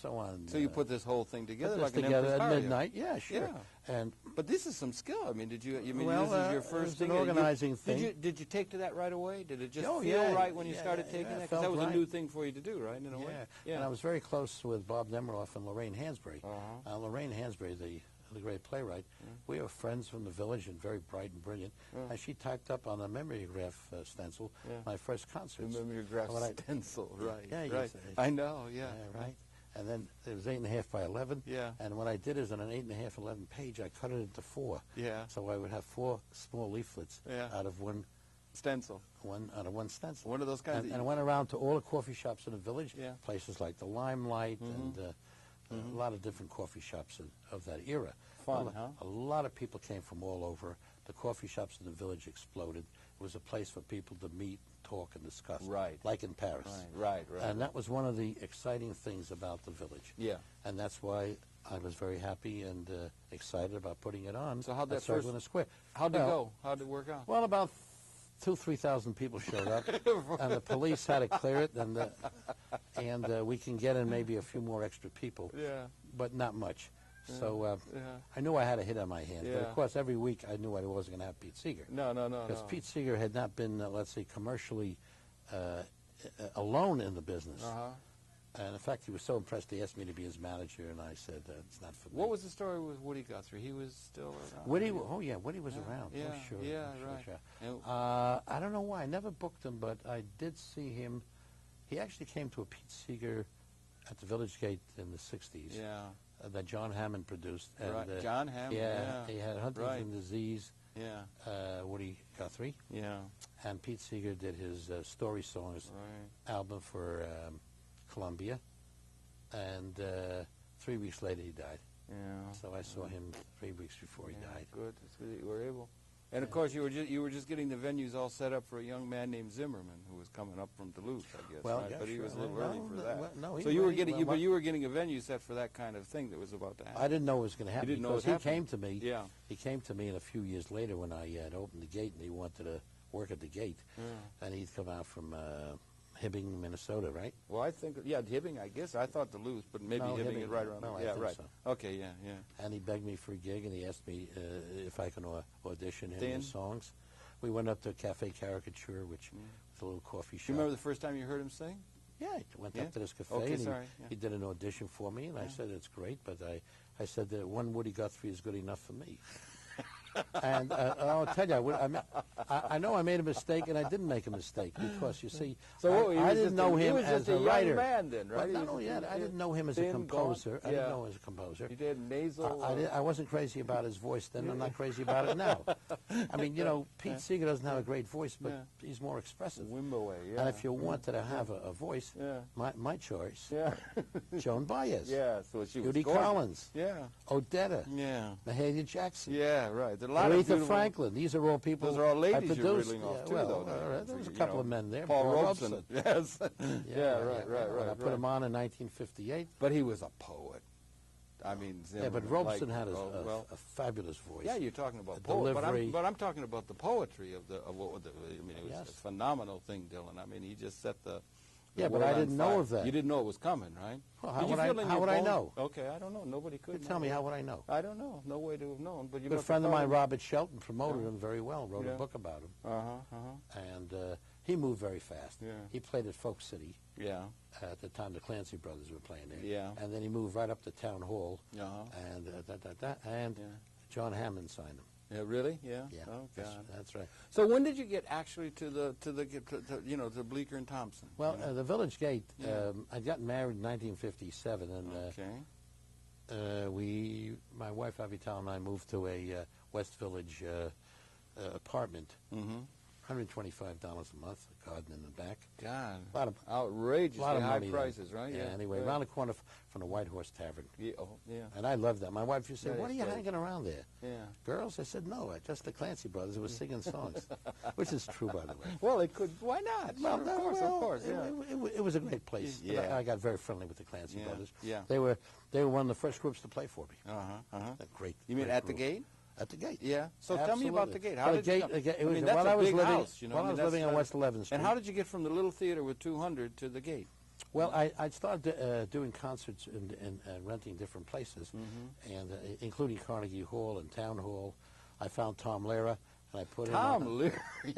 so on.
So you put this whole thing together
put this
like
together
an
at midnight? Yeah, sure.
Yeah.
And
but this is some skill. I mean, did you? You mean
well,
this is your first
it was
thing?
an organizing thing.
Did you take to that right away? Did it just
Oh,
feel
yeah,
right when you
yeah,
started
yeah,
taking
yeah,
that? Because that
felt
was a
right.
new thing for you to do, right? In a way.
Yeah. And I was very close with Bob Nemiroff and Lorraine Hansberry. Lorraine Hansberry, the great playwright, we were friends from the village and very bright and brilliant. And she typed up on a mimeograph stencil my first concerts.
The mimeograph stencil, right?
Yeah,
right.
yes,
I know. Yeah.
Right. And then it was 8.5 by 11.
Yeah.
And what I did is on an 8.5, 11 page, I cut it into 4.
Yeah.
So I would have 4 small leaflets out of one
stencil.
One stencil.
One of those kinds.
And I went around to all the coffee shops in the village.
Yeah.
Places like the Limelight and a lot of different coffee shops of that era.
Fun, huh?
A lot of people came from all over. The coffee shops in the village exploded. It was a place for people to meet, talk, and discuss.
Right.
Like in Paris.
Right.
And that was one of the exciting things about the village.
Yeah.
And that's why I was very happy and excited about putting it on.
So how'd that
Circle in the Square.
How'd it go? How'd it work out?
Well, about 2,000-3,000 people showed up, and the police had to clear it, and we can get in maybe a few more extra people, but not much. So I knew I had a hit on my hands, but of course every week I knew I wasn't going to have Pete Seeger.
No.
Because Pete Seeger had not been, let's say, commercially alone in the business. And in fact, he was so impressed he asked me to be his manager, and I said, it's not for me.
What was the story with Woody Guthrie? He was still around?
Woody was around.
Yeah,
oh, sure.
Yeah,
sure,
right.
Sure. I don't know why. I never booked him, but I did see him. He actually came to a Pete Seeger at the Village Gate in the 60s.
Yeah.
That John Hammond produced. And,
right. John Hammond,
he had Huntington's disease.
Yeah.
Woody Guthrie.
Yeah.
And Pete Seeger did his Story Songs album for Columbia. And 3 weeks later, he died.
Yeah.
So I saw him 3 weeks before he died.
Good. That's good that you were able. And of course, you were just getting the venues all set up for a young man named Zimmerman who was coming up from Duluth, I guess.
Well,
right?
Yeah,
but he
sure.
was a little early for that.
Well, no,
so you were getting, but you were getting a venue set for that kind of thing that was about to happen.
I didn't know it was going to happen.
You didn't know it
because
was happening.
He came to me.
Yeah.
He came to me, and a few years later, when I had opened the gate, and he wanted to work at the gate, and he'd come out from Hibbing, Minnesota, right?
Well, I think, Hibbing, I guess. I thought Duluth, but maybe Hibbing is right around there.
I
Yeah,
think
right.
so.
Okay, yeah.
And he begged me for a gig, and he asked me if I can audition him his songs. We went up to Cafe Caricature, which was a little coffee shop.
Do you remember the first time you heard him sing?
Yeah, I went up to this cafe,
Okay,
and
sorry.
he did an audition for me, and I said, it's great, but I said that one Woody Guthrie is good enough for me. And I'll tell you, I know I made a mistake, and I didn't make a mistake, because, you see, I didn't know him as a writer.
He was just a young man then, right?
Well, not only that, I didn't know him as a composer. I didn't know him as a composer.
He did nasal...
I wasn't crazy about his voice then. I'm not crazy about it now. I mean, Pete Seeger doesn't have a great voice, but he's more expressive.
Wimboe,
And if you wanted to have a voice, my choice, Joan Baez.
Yeah, so she was
Judy
gorgeous.
Collins.
Yeah.
Odetta.
Yeah.
Mahalia Jackson.
Yeah, right. There are a lot of
Aretha Franklin. These are all people.
Those are all ladies
I produced.
you're riddling off, too, though.
There was a couple of men there.
Paul Robeson. Yes. Right.
I put him on in 1958.
But he was a poet. I mean, Zimmerman,
but Robeson had a fabulous voice.
Yeah, you're talking about poet,
delivery.
but I'm talking about the poetry of what I mean, it was a phenomenal thing, Dylan. I mean, he just set the
but I didn't know of that.
You didn't know it was coming, right?
Well, how would I know?
Okay, I don't know. Nobody could.
Tell me, how would I know?
I don't know. No way to have known. But you.
A friend of mine, Robert Shelton, promoted him very well. Wrote a book about him. And he moved very fast.
Yeah.
He played at Folk City.
Yeah.
At the time, the Clancy brothers were playing there.
Yeah.
And then he moved right up to Town Hall. And John Hammond signed him.
Yeah, really? Yeah.
Yeah.
Oh God.
That's right.
So when did you get actually to Bleecker and Thompson?
Well, the Village Gate. I got married in 1957, and my wife Avital and I moved to a West Village apartment. $125 a month, a garden in the back.
God,
A lot of
outrageously
lot of
high
money
prices,
then.
right?
Yeah, anyway,
right.
around the corner from the White Horse Tavern.
Yeah, oh, yeah.
And I loved that. My wife used to say,
That
what are
is
you
great.
hanging around there?
Yeah.
Girls? I said, no, just the Clancy brothers who were singing songs, which is true, by the way.
Well, it could. Why not?
Well,
Sure,
no,
of
well,
course. Yeah.
It was a great place.
Yeah.
I got very friendly with the Clancy
Yeah,
brothers.
yeah.
They were one of the first groups to play for me. A great.
You mean
great
at the
group.
gate?
At the gate.
Yeah. So tell me about the gate. How
Well,
did
the
you
gate,
come?
the gate, it
I
was
mean, that's
while
a
I was
big
living,
house, you know.
while
I
I
mean,
was living on
that's,
West 11th Street.
And how did you get from the little theater with 200 to the gate?
Well, I started doing concerts and renting different places, and including Carnegie Hall and Town Hall. I found Tom Lehrer, and I put him on.
Tom Leary.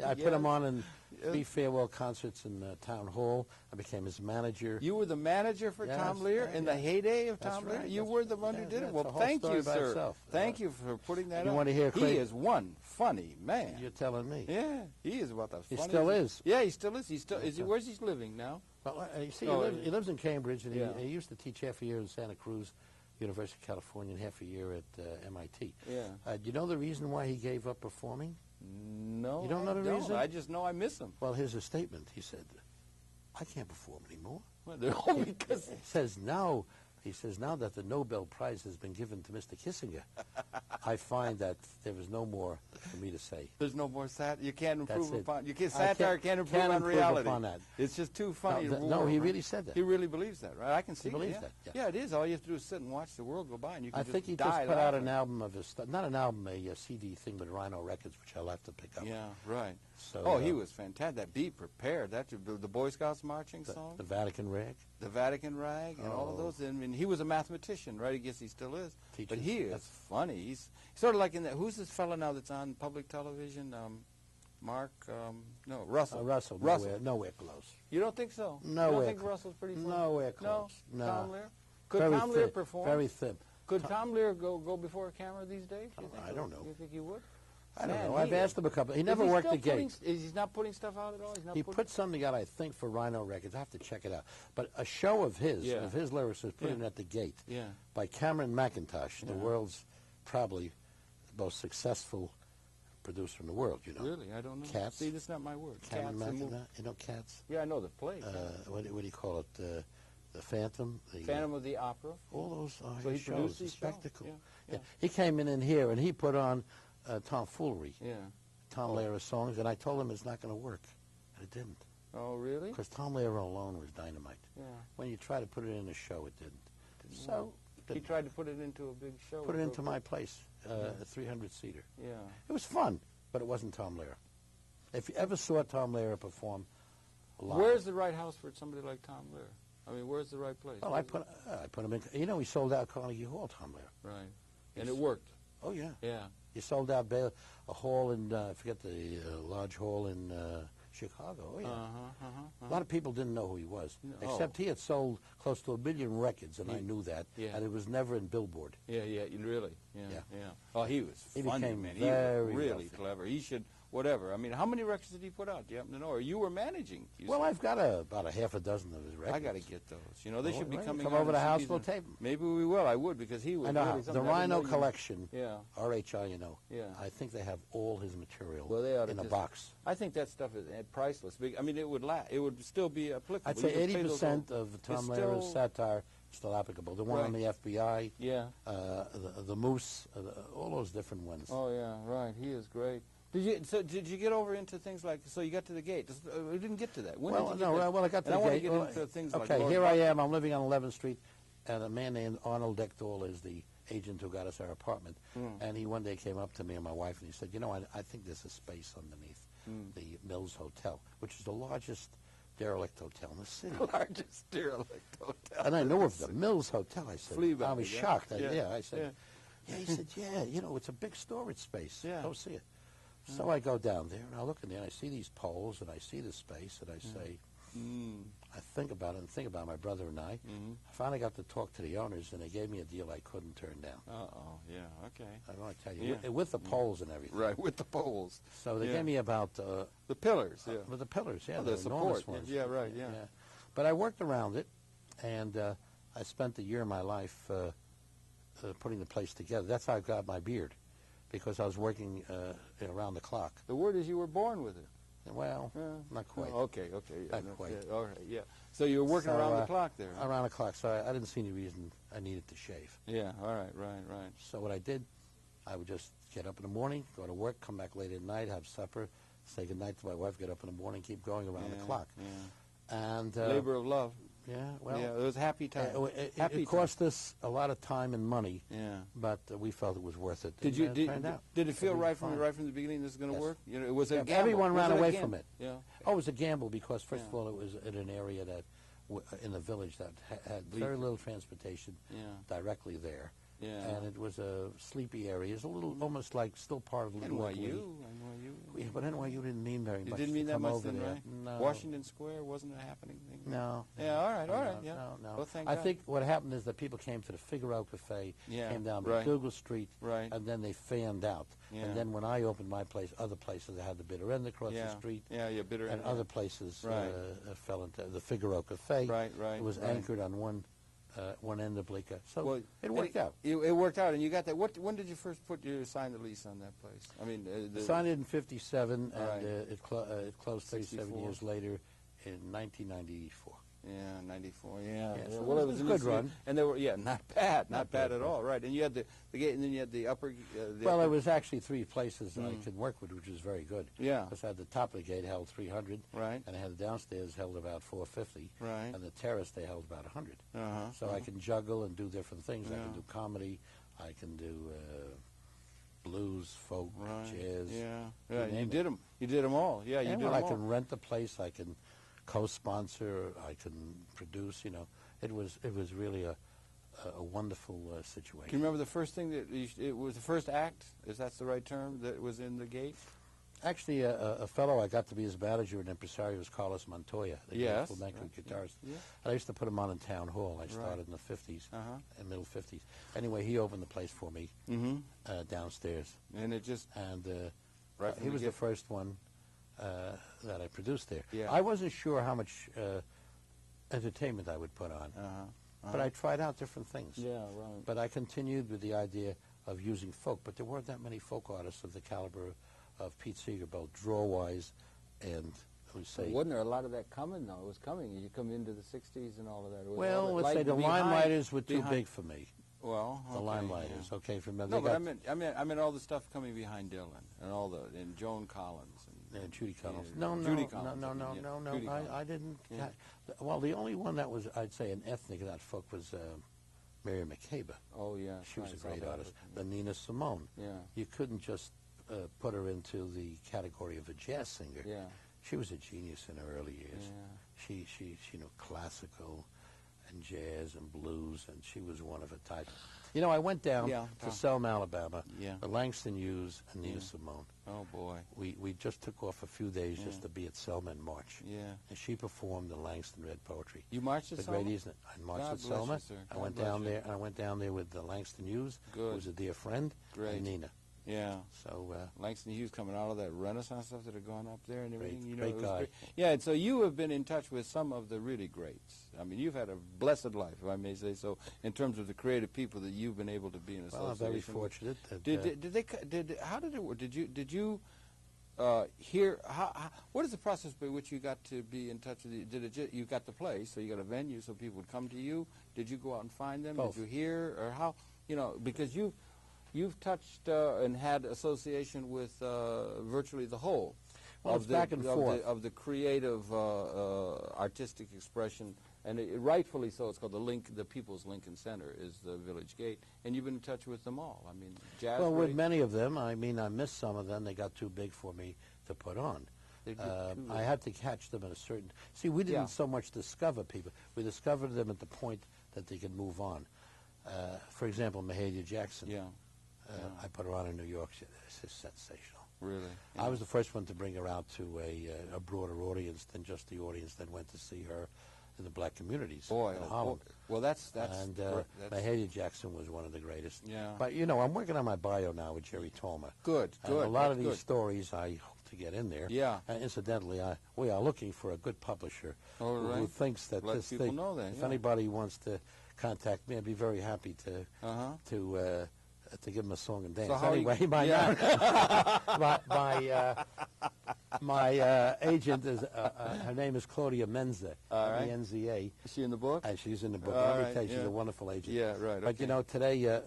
I put him on in 3 farewell concerts in Town Hall. I became his manager.
You were the manager for
Yes,
Tom Lear in the heyday of
That's
Tom
right.
Lear? You
That's
were the one who
right.
did
Yeah,
it.
that's a
Well,
whole
thank
story
you,
by
sir.
itself.
Thank you for putting that
You
up.
want to hear
He
Craig-
is one funny man.
You're telling me.
Yeah, he is about the
He
funniest.
still is.
Yeah, he still is. He still is. He, where's he living now?
Well, you see,
Oh,
he lives in Cambridge, and
yeah.
he used to teach half a year in Santa Cruz, University of California, and half a year at MIT.
Yeah.
Do you know the reason why he gave up performing?
No,
You don't know
I
the reason?
I just know I miss him.
Well, here's a statement. He said, I can't perform anymore.
Well, they're all because
He says, now that the Nobel Prize has been given to Mr. Kissinger, I find that there is no more for me to say.
there's no more you can't improve
That's it.
upon. You can't
I
satire can't improve on reality.
upon that.
It's just too funny.
No,
to
no,
war,
he
right?
really said that.
He really believes that, right? I can see.
believes
it,
that, yeah.
Yeah, it is. All you have to do is sit and watch the world go by, and you can
I
just
think he
die
just put out
laughing.
an album of his stuff. Not an album, a CD thing with Rhino Records, which I'll have to pick up.
Yeah, right.
So,
He was fantastic. That Be Prepared. That the Boy Scouts marching song,
the Vatican Rag.
the Vatican Rag, and all of those. I mean, he was a mathematician, right? I guess he still is.
Teaches.
But he is
That's-
funny. He's sort of like in that. Who's this fella now that's on public television? Mark? No, Russell.
Russell,
Russell.
nowhere close.
You don't think so?
Nowhere
You don't think
close.
Russell's pretty funny?
Nowhere close.
No?
No.
Tom Lear? Could
Very
Tom Lear
thin,
perform?
Very thin.
Could Tom Lear go before a camera these days? Do you think?
I don't know.
You think he would?
I don't
Man,
know. I've
he-
asked him a couple. He
Is
never
he
worked
still
the gate.
He's not putting stuff out at all? He's not
He
putting-
put something out, I think, for Rhino Records. I have to check it out. But a show of his lyrics was put in at the gate
Yeah.
by Cameron McIntosh, the world's probably most successful producer in the world, you know.
Really? I don't know.
Cats.
See, that's not my word.
Cameron
Cats, the movie.
McIntosh. You know Cats?
Yeah, I know the play.
What do you call it? The Phantom?
Phantom of the Opera.
All those are
So he
his shows.
produced
A
these shows?
spectacle.
Yeah.
He came in here, and he put on Tomfoolery,
Yeah.
Tom Lehrer songs, and I told him it's not going to work. And it didn't.
Oh, really?
Because Tom Lehrer alone was dynamite.
Yeah.
When you try to put it in a show, it didn't. So,
He tried to put it into a big show.
put it into my place, a 300-seater.
Yeah.
It was fun, but it wasn't Tom Lehrer. If you ever saw Tom Lehrer perform live,
Where's the right house for somebody like Tom Lear? I mean, where's the right place?
well, I put him in. You know, he sold out Carnegie Hall, Tom Lehrer.
Right. And it worked.
Oh yeah,
Yeah.
he sold out a hall in I forget the large hall in Chicago. Oh yeah. A lot of people didn't know who he was,
No.
except he had sold close to 1 million records, and I knew that,
Yeah.
and it was never in Billboard.
Yeah, really. Yeah,
Yeah.
yeah. Oh, he was
He
funny,
became
man. He was
very
really
wealthy.
clever. He should, whatever. I mean, how many records did he put out? Do you happen to know? Or you were managing? You
Well,
said.
I've got about a half a dozen of his records.
I got to get those. You know, they
Oh,
should be
right.
coming
Come
out
over
in
to the house,
CDs
we'll
and-
tape 'em.
Maybe we will. I would, because he was
I know
really
how. The
something. I didn't
Rhino
know you-
Collection,
Yeah.
RHI, you know.
Yeah.
I think they have all his material
Well, they ought to
in a
just-
box.
I think that stuff is priceless. I mean, it would it would still be applicable.
I'd
You
say
could pay those
80%
old-
of Tom
It's
Lehrer's
still-
satire is still applicable. The one on
Right.
the FBI,
Yeah.
the Moose, all those different ones.
Oh yeah, right. He is great. Did you get over into things like? So you got to the gate. We didn't get to that. When
Well,
did you
no,
get that?
well, I got to
And
the
I want to
gate.
get
Well,
into things like.
okay,
Lord
here I
Buck-
am. I'm living on 11th Street, and a man named Arnold Eckdahl is the agent who got us our apartment. And he one day came up to me and my wife, and he said, "You know, I think there's a space underneath the Mills Hotel, which is the largest derelict hotel in the city."
largest derelict hotel.
And I know of the Mills Hotel. I said,
Flea bag,
I was
yeah.
shocked.
Yeah.
I said, yeah. He said, yeah, you know, it's a big storage space.
Yeah.
Go see it. So I go down there, and I look in there, and I see these poles, and I see this space, and I say, I think about it, and think about my brother and I. I finally got to talk to the owners, and they gave me a deal I couldn't turn down.
Uh-oh, yeah, okay.
I want to tell you,
Yeah.
with the poles and everything.
Right, with the poles.
So they
Yeah.
gave me about
The pillars, yeah.
with the pillars, yeah,
Oh, the
enormous
support.
ones.
Yeah, right, yeah.
But I worked around it, and I spent a year of my life putting the place together. That's how I got my beard, because I was working around the clock.
The word is you were born with it.
Well, not quite.
Oh, okay, yeah,
Not quite.
Yeah, all right, yeah. So you were working around the clock there. Huh?
Around the clock, so I didn't see any reason I needed to shave.
Yeah, all right, right.
So what I did, I would just get up in the morning, go to work, come back late at night, have supper, say goodnight to my wife, get up in the morning, keep going around the clock.
Yeah.
And
labor of love.
Yeah, well,
yeah, it was happy time.
It cost us a lot of time and money.
Yeah,
but we felt it was worth it.
Did it feel right from the beginning? This is going to work. You know, it was a gamble.
Everyone ran away from it.
Yeah.
Oh, it was a gamble because first of all, it was in an area that, in a village that had very little transportation directly there. Yeah. And it was a sleepy area. It's a little, almost like still part of
NYU.
Yeah, but NYU didn't mean very much.
It didn't mean that much then,
there.
right?
No.
Washington Square wasn't a happening thing?
No.
Yeah, all right, yeah.
No.
Well, thank
I
God.
think what happened is that people came to the Figaro Cafe, came down Google Street, and then they fanned out. Yeah. And then when I opened my place, other places that had the bitter end across the street.
Yeah, bitter end.
And other places fell into the Figaro Cafe.
Right.
It was anchored on one end of Bleecker. So it worked out.
It worked out, and you got that. When did you first sign the lease on that place? I mean,
signed it in '57, and it closed 37 years later in 1994.
Yeah, 94. Yeah.
So
well, it was
a good run.
And they were not bad at all. Right. And you had the gate, and then you had the upper.
Well, there was actually three places I could work with, which was very good.
Yeah.
Because I had the top of the gate held 300.
Right.
And I had the downstairs held about 450.
Right.
And the terrace they held about 100.
So
I can juggle and do different things. I can do comedy. I can do blues, folk, jazz.
Yeah. You did them. You did them all. Yeah. You did them all.
I can rent the place. I can co-sponsor, I can produce, it was really a wonderful situation.
Can you remember the first thing it was the first act, if that's the right term, that was in the gate?
Actually, a fellow I got to be his manager and impresario was Carlos Montoya, the flamenco guitarist. Yeah. And I used to put him on in Town Hall. I started in the 50s, middle 50s. Anyway, he opened the place for me downstairs.
And it just...
And he was the first one that I produced there.
Yeah.
I wasn't sure how much entertainment I would put on, but I tried out different things.
Yeah, right.
But I continued with the idea of using folk, but there weren't that many folk artists of the caliber of Pete Seeger, both draw-wise and, I would say...
Wasn't there a lot of that coming, though? It was coming. You come into the 60s and all of that.
Well, let's say the Limelighters were too big for me.
Well,
the Limelighters, okay, from
no, but I meant all the stuff coming behind Dylan and Joan Collins
and Judy Collins.
Judy Collins.
No. I didn't.
Yeah.
Well, the only one that was, I'd say, an ethnic, not folk, was Mary McCabe.
Oh yeah,
she was a great artist. The Nina Simone.
Yeah.
You couldn't just put her into the category of a jazz singer.
Yeah.
She was a genius in her early years.
Yeah.
She knew classical and jazz and blues, and she was one of a type. I went down to Selma, Alabama, the Langston Hughes and Nina Simone.
Oh, boy.
We just took off a few days just to be at Selma in March.
Yeah.
And she performed the Langston Read Poetry.
You marched at Selma?
I marched at Selma. I went down there with the Langston Hughes, who was a dear friend, and Nina.
Yeah.
So
Langston Hughes coming out of that Renaissance stuff that had gone up there and everything.
Great guy.
Great. Yeah, and so you have been in touch with some of the really greats. I mean, you've had a blessed life, if I may say so, in terms of the creative people that you've been able to be in association.
Well, I'm very fortunate.
How did it work? Did you hear? What is the process by which you got to be in touch with you got the place, so you got a venue, so people would come to you. Did you go out and find them?
Both.
Did you hear, or how? Because you've touched and had association with virtually the whole
of
the creative artistic expression, and rightfully so. It's called the People's Lincoln Center is the Village Gate, and you've been in touch with them all. I mean, jazz.
Well, with many of them, I missed some of them. They got too big for me to put on. I had to catch them at a certain... See, we didn't so much discover people. We discovered them at the point that they could move on. For example, Mahalia Jackson.
Yeah.
I put her on in New York. It's just sensational.
Really?
Yeah. I was the first one to bring her out to a broader audience than just the audience that went to see her in the black communities in Holland.
Well, that's
Mahalia Jackson was one of the greatest.
Yeah.
But, I'm working on my bio now with Jerry Tolmer.
Good.
A lot of these stories I hope to get in there.
Yeah.
And incidentally, we are looking for a good publisher who thinks that
Let
this
people
thing,
know that,
if anybody wants to contact me, I'd be very happy to give him a song and dance.
So
anyway, My agent is, her name is Claudia Menza, M-E-N-Z-A.
Is she in the book?
And she's in the book.
All
Let me
right,
tell you, she's
yeah.
a wonderful agent.
Yeah, right.
But,
okay.
you know, today,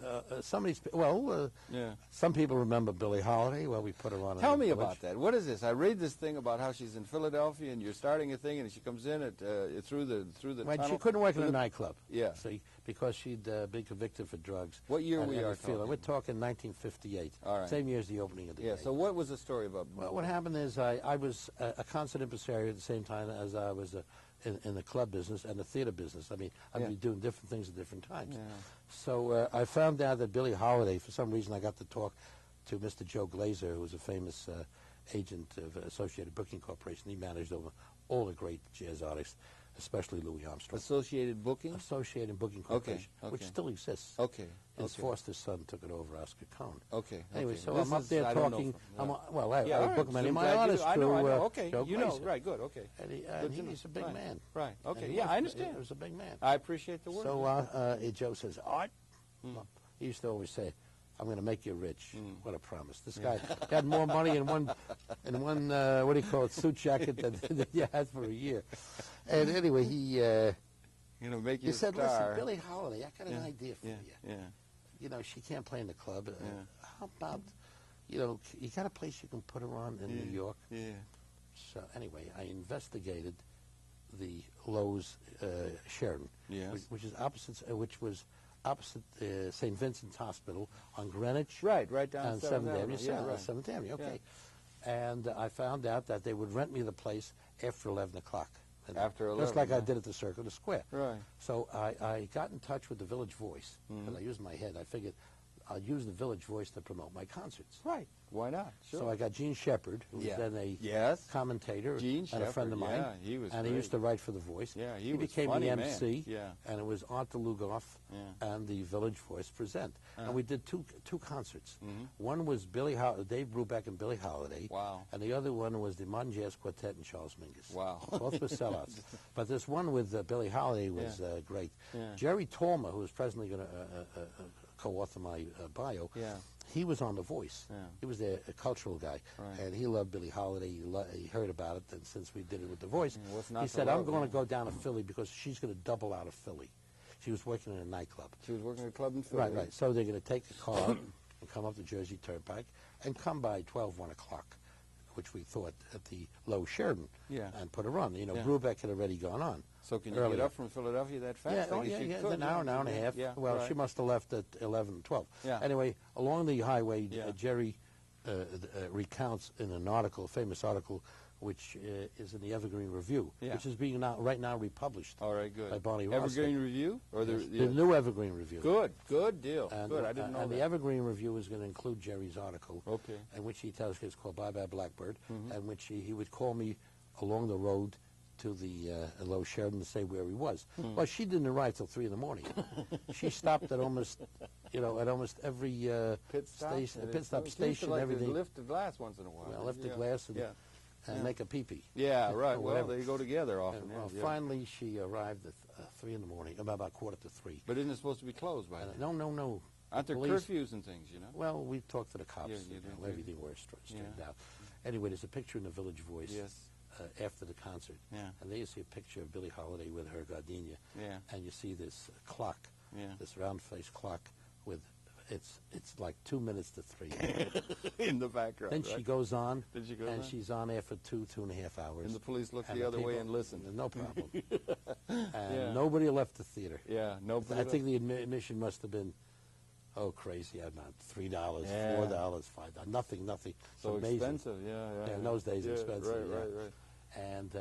some people remember Billie Holiday. Well, we put her on.
Tell me about that. What is this? I read this thing about how she's in Philadelphia, and you're starting a thing, and she comes in at through the
Well,
tunnel.
she couldn't work in a nightclub.
Yeah.
See, because she'd been convicted for drugs.
What year
and,
we
and
are
feel-
talking?
We're talking 1958.
All right.
Same year as the opening of the
Yeah.
day.
So what was the story about?
Well, what happened is I was a concert impresario at the same time as I was in the club business and the theater business. I mean, I'd be doing different things at different times.
Yeah.
So I found out that Billie Holiday, for some reason, I got to talk to Mr. Joe Glazer, who was a famous agent of Associated Booking Corporation. He managed over all the great jazz artists, especially Louis Armstrong.
Associated Booking?
Associated Booking Corporation,
okay.
which still exists.
Okay.
His
okay.
foster son took it over, Oscar Cohn.
Okay.
Anyway,
okay.
so
This
I'm up
is-
there
I don't know
talking.
from-
I
all right.
book many of
So
my
glad you
artists
do. I know.
through
Okay.
Joe
You know.
Glazer.
Right. Good. Okay.
And,
Good
and
to know.
he's a big
right.
man.
Right. Okay.
And he
Yeah,
was-
I understand.
He was a big man.
I appreciate the word.
So Joe says, Art, he used to always say, I'm going to make you rich. What a promise. This guy had more money in one what do you call it, suit jacket than you had for a year. And anyway, he
make you
he said,
a star.
listen, Billie Holiday, I got an idea for you.
Yeah.
You know, she can't play in the club. How about, you got a place you can put her on in New York?
Yeah.
So anyway, I investigated the Lowe's Sheridan,
Yes.
which was opposite St. Vincent's Hospital on Greenwich.
Right down
on
7th
7th Avenue.
Yeah, right.
7th Avenue, okay. And I found out that they would rent me the place after 11 o'clock.
After 11,
Just like I
yeah.
did at the Circle the Square.
Right.
So I got in touch with the Village Voice, because I used my head. I figured I'll use the Village Voice to promote my concerts.
Right. Why not? Sure.
So I got Gene Shepard, who was then a commentator
Gene
and a friend of
Shepard,
mine.
yeah, he was
and
great.
he used to write for The Voice.
Yeah, he was
became
funny
the
man.
MC.
Yeah.
And it was Art DeLugoff and the Village Voice present. And we did two concerts. One was Dave Brubeck and Billie Holiday.
Wow.
And the other one was the Modern Jazz Quartet and Charles Mingus.
Wow.
Both were sellouts. But this one with Billie Holiday was great.
Yeah.
Jerry Tolmer, who is presently going to co-author my bio, he was on The Voice.
Yeah.
He was a cultural guy,
Right.
and he loved Billie Holiday. He heard about it, and since we did it with The Voice,
what's not
he
to
said,
love,
I'm going
yeah.
to go down to Philly because she's going to double out of Philly. She was working in a nightclub.
She was working at a club in Philly.
Right. So they're going to take a car and come up the Jersey Turnpike and come by 1 o'clock, which we thought at the Low Sheridan, and put her on. You know, Brubeck had already gone on.
So can you
earlier.
get up from Philadelphia that fast?
Yeah,
I guess you could,
an hour and a half.
Yeah,
Well,
right.
she must have left at 11, 12.
Yeah.
Anyway, along the highway, Jerry recounts in an article, a famous article, which is in the Evergreen Review, which is being right now republished.
All right, good.
By Bonnie Ross.
Evergreen Review? Or
the new Evergreen Review.
Good deal.
And,
good, I didn't know
and
that.
the Evergreen Review is going to include Jerry's article,
Okay.
in which he tells it's called Bye Bye Blackbird, and which he would call me along the road to the Low Sheridan to say where he was. Well, she didn't arrive till 3 in the morning. She stopped at almost every
Pit stop?
station,
like
everything.
Lift the glass once in a while.
Well, lift the glass and make a pee-pee.
Yeah, right. Well,
whatever.
they go together often.
And,
yeah.
finally, she arrived at 3 in the morning, about 2:45.
But isn't it supposed to be closed by then?
No.
Aren't there
police-
curfews and things, you know?
Well, we talked to the cops.
Yeah, you did, yeah.
Everything was straightened out. Anyway, there's a picture in the Village Voice after the concert.
Yeah.
And there you see a picture of Billie Holiday with her gardenia.
Yeah.
And you see this clock,
Yeah.
this round-faced clock with, it's like 2 minutes to 3.
In the background,
Then
right?
she goes on,
Then she goes
and
on?
she's on there for 2.5 hours.
And the police look
And
the other way
people-
and listen.
No problem. And nobody left the theater.
Yeah, nobody.
I think the admission must have been, crazy. I'm not $3,
Yeah.
$4, $5. Nothing.
So
amazing.
expensive, yeah.
In those days, expensive.
Right.
And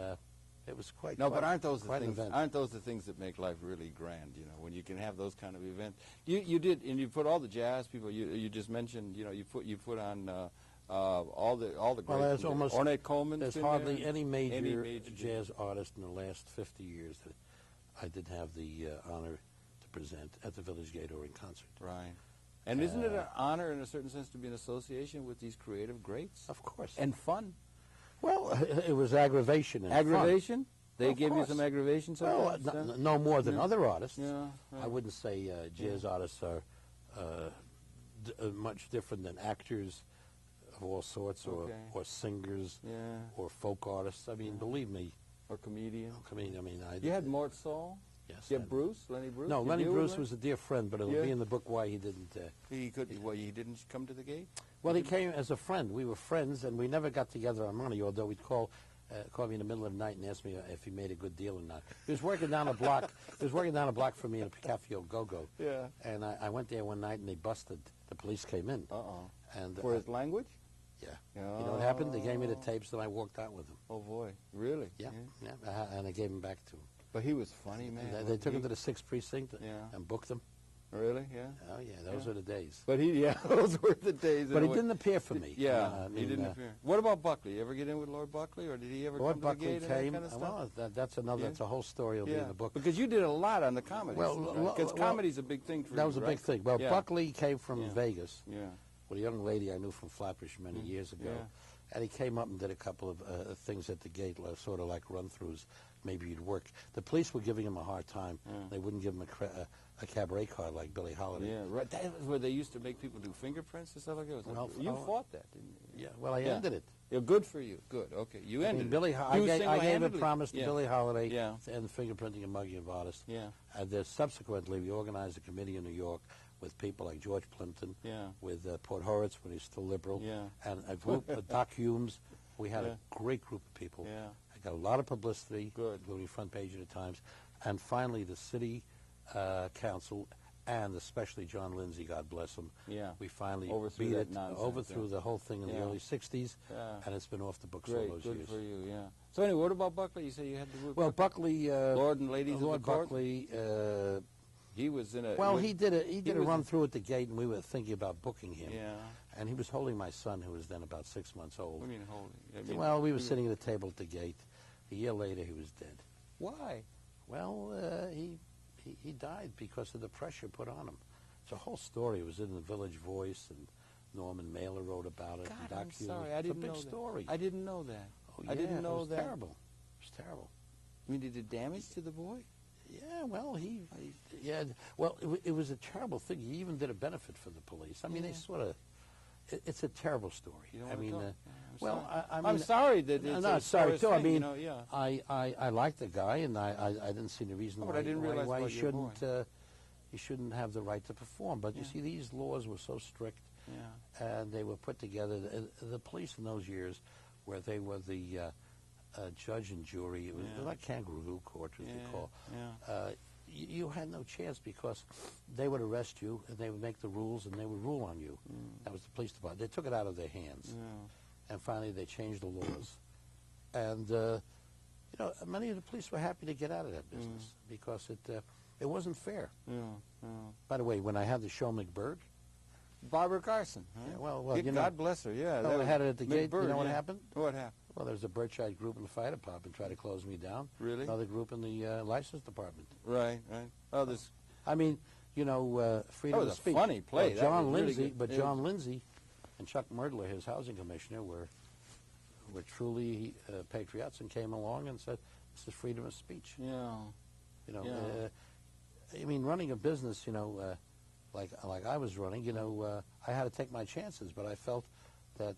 it was quite.
No, but aren't those the
quite an
things?
event.
Aren't those the things that make life really grand? You know, when you can have those kind of events. You did, and you put all the jazz people. You just mentioned. You know, you put on all the great.
Well, there's almost
Ornette Coleman.
There's hardly any major
major
jazz artist in the last 50 years that I did have the honor to present at the Village Gate or in concert.
Right. And isn't it an honor, in a certain sense, to be in association with these creative greats?
Of course.
And fun.
Well, it was aggravation and
Aggravation?
fun.
They
Of
give you
course.
some aggravation
Well,
sometimes?
no more than other artists.
Yeah, right.
I wouldn't say jazz artists are much different than actors of all sorts, or singers, or folk artists. I mean, believe me.
Or comedian.
I mean,
You had Mort Sahl?
Yes.
You had Bruce, Lenny Bruce?
No, Lenny Bruce was a dear friend, but it'll be in the book why he didn't.
He didn't come to the gate?
Well, he came as a friend. We were friends, and we never got together on money, although he'd call me in the middle of the night and ask me if he made a good deal or not. He was working down a block. He was working down a block from me in a Cafe Go-Go.
Yeah.
And I went there one night, and they busted. The police came in.
Uh-oh.
And
for his language?
Yeah.
Oh.
You know what happened? They gave me the tapes, and I walked out with them.
Oh, boy. Really?
Yeah. And I gave them back to him.
But he was funny, man.
They took him to the 6th Precinct and booked him.
Really? Yeah.
Oh, yeah. Those were the days.
But those were the days.
But he didn't appear for me.
Yeah, he didn't appear. What about Buckley? You ever get in with Lord Buckley, or did he ever come to the gate and that kind of stuff?
Well, that's another. That's a whole story will be in the book.
Because you did a lot on the comedy. Because comedy's a big thing for you.
That was a big thing. Well, Buckley came from Vegas.
Yeah.
With a young lady I knew from Flatbush many years ago. And he came up and did a couple of things at the gate, sort of like run-throughs. Maybe he'd work. The police were giving him a hard time. They wouldn't give him a cabaret card like Billie Holiday.
Yeah, right. That was where they used to make people do fingerprints and stuff like that.
Well,
you fought that, didn't you?
Yeah, well, I ended it.
Yeah, good for you. Good. Okay, you ended it.
I gave a promise to Billie Holiday
to
end fingerprinting and mugging of artists.
Yeah.
And subsequently, we organized a committee in New York with people like George Plimpton, with Port Horitz when he's still liberal, and a group of Doc Humes. We had a great group of people.
Yeah.
I got a lot of publicity,
Good.
including front page of the Times. And finally, the city council, and especially John Lindsay, God bless him, we finally overthrew the whole thing in the early 60s, and it's been off the books all those years.
Good for you, yeah. So anyway, what about Buckley? You say you had the group?
Well, Buckley...
Lord and ladies
Lord
of the court?
Buckley...
he was in a...
Well, he did a run-through at the gate, and we were thinking about booking him.
Yeah.
And he was holding my son, who was then about 6 months old.
What do you mean holding?
Well, we were sitting at a table at the gate. A year later, he was dead.
Why?
Well, he died because of the pressure put on him. It's a whole story. It was in the Village Voice, and Norman Mailer wrote about it.
God, I'm sorry. I didn't know that.
It's a big story.
I didn't know that.
Oh, yeah,
I didn't know that.
It was terrible. It was terrible.
I mean, did it damage to the boy?
Yeah, well, it was a terrible thing. He even did a benefit for the police. I mean, they sort of... It's a terrible story.
You don't
I mean,
I mean, I'm sorry that it's
no, sorry too. I mean,
I
liked the guy, and I didn't see the reason why
he
shouldn't have the right to perform. But you see, these laws were so strict, and they were put together. The police in those years, where they were the judge and jury, it was like kangaroo court, as they call. You had no chance because they would arrest you and they would make the rules and they would rule on you. That was the police department. They took it out of their hands. And finally they changed the laws. And, many of the police were happy to get out of that business because it wasn't fair. By the way, when I had the show McBird.
Barbara Carson. Huh?
Well,
God bless her,
I had it at the gate. You know what happened?
What happened?
Well, there was a Birchide group in the fire department tried to close me down.
Really?
Another group in the license department.
Right. Oh, this.
I mean, freedom of speech.
That was a funny play.
John Lindsay and Chuck Merdler, his housing commissioner, were truly patriots and came along and said, "This is freedom of speech."
Yeah.
I mean, running a business, like I was running, I had to take my chances, but I felt that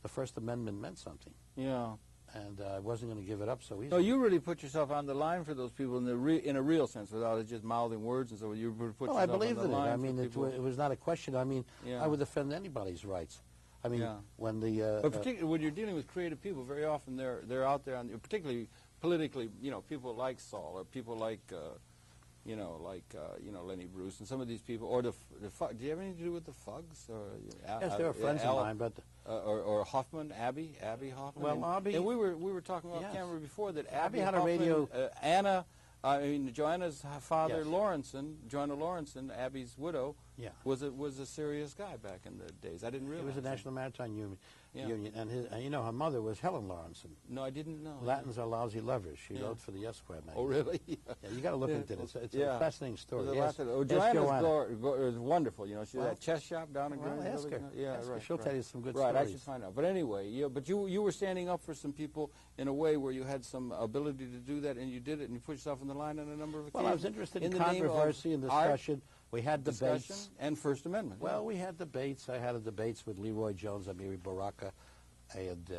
the First Amendment meant something.
Yeah.
And I wasn't going to give it up so easily.
No, you really put yourself on the line for those people in a real sense, without it just mouthing words and so. You put yourself
I believed
on the
in
line.
I mean, it was not a question. I mean, I would defend anybody's rights. I mean, when the
but particularly when you're dealing with creative people, very often they're out there, particularly politically. People like Sol or people like. Lenny Bruce and some of these people, or the do you have anything to do with the Fugs? Or,
yes, they were friends of mine, but
or Hoffman, Abby Hoffman.
Well, Abby,
and we were talking off camera before that
Abby had
Hoffman,
a radio.
Joanna's father, Joanna Lawrenson, Abby's widow, was a serious guy back in the days. I didn't realize.
He was a National Maritime Union, and her mother was Helen Lawrenson.
No, I didn't know.
Latins are lousy lovers. She wrote for the Esquire magazine.
Oh, really?
Yeah, you got to look into it. It's a fascinating story.
Joanna's is wonderful. She had a chess shop down in Greenwich.
Ask her.
Yeah,
right. She'll tell you some good stories.
Right, I should find out. But anyway, but you were standing up for some people in a way where you had some ability to do that, and you did it, and you put yourself on the line on a number of occasions.
Well, I was interested in controversy and discussion, We had
discussion
debates.
and First Amendment.
Well, we had debates. I had debates with Leroy Jones, Amiri Baraka, and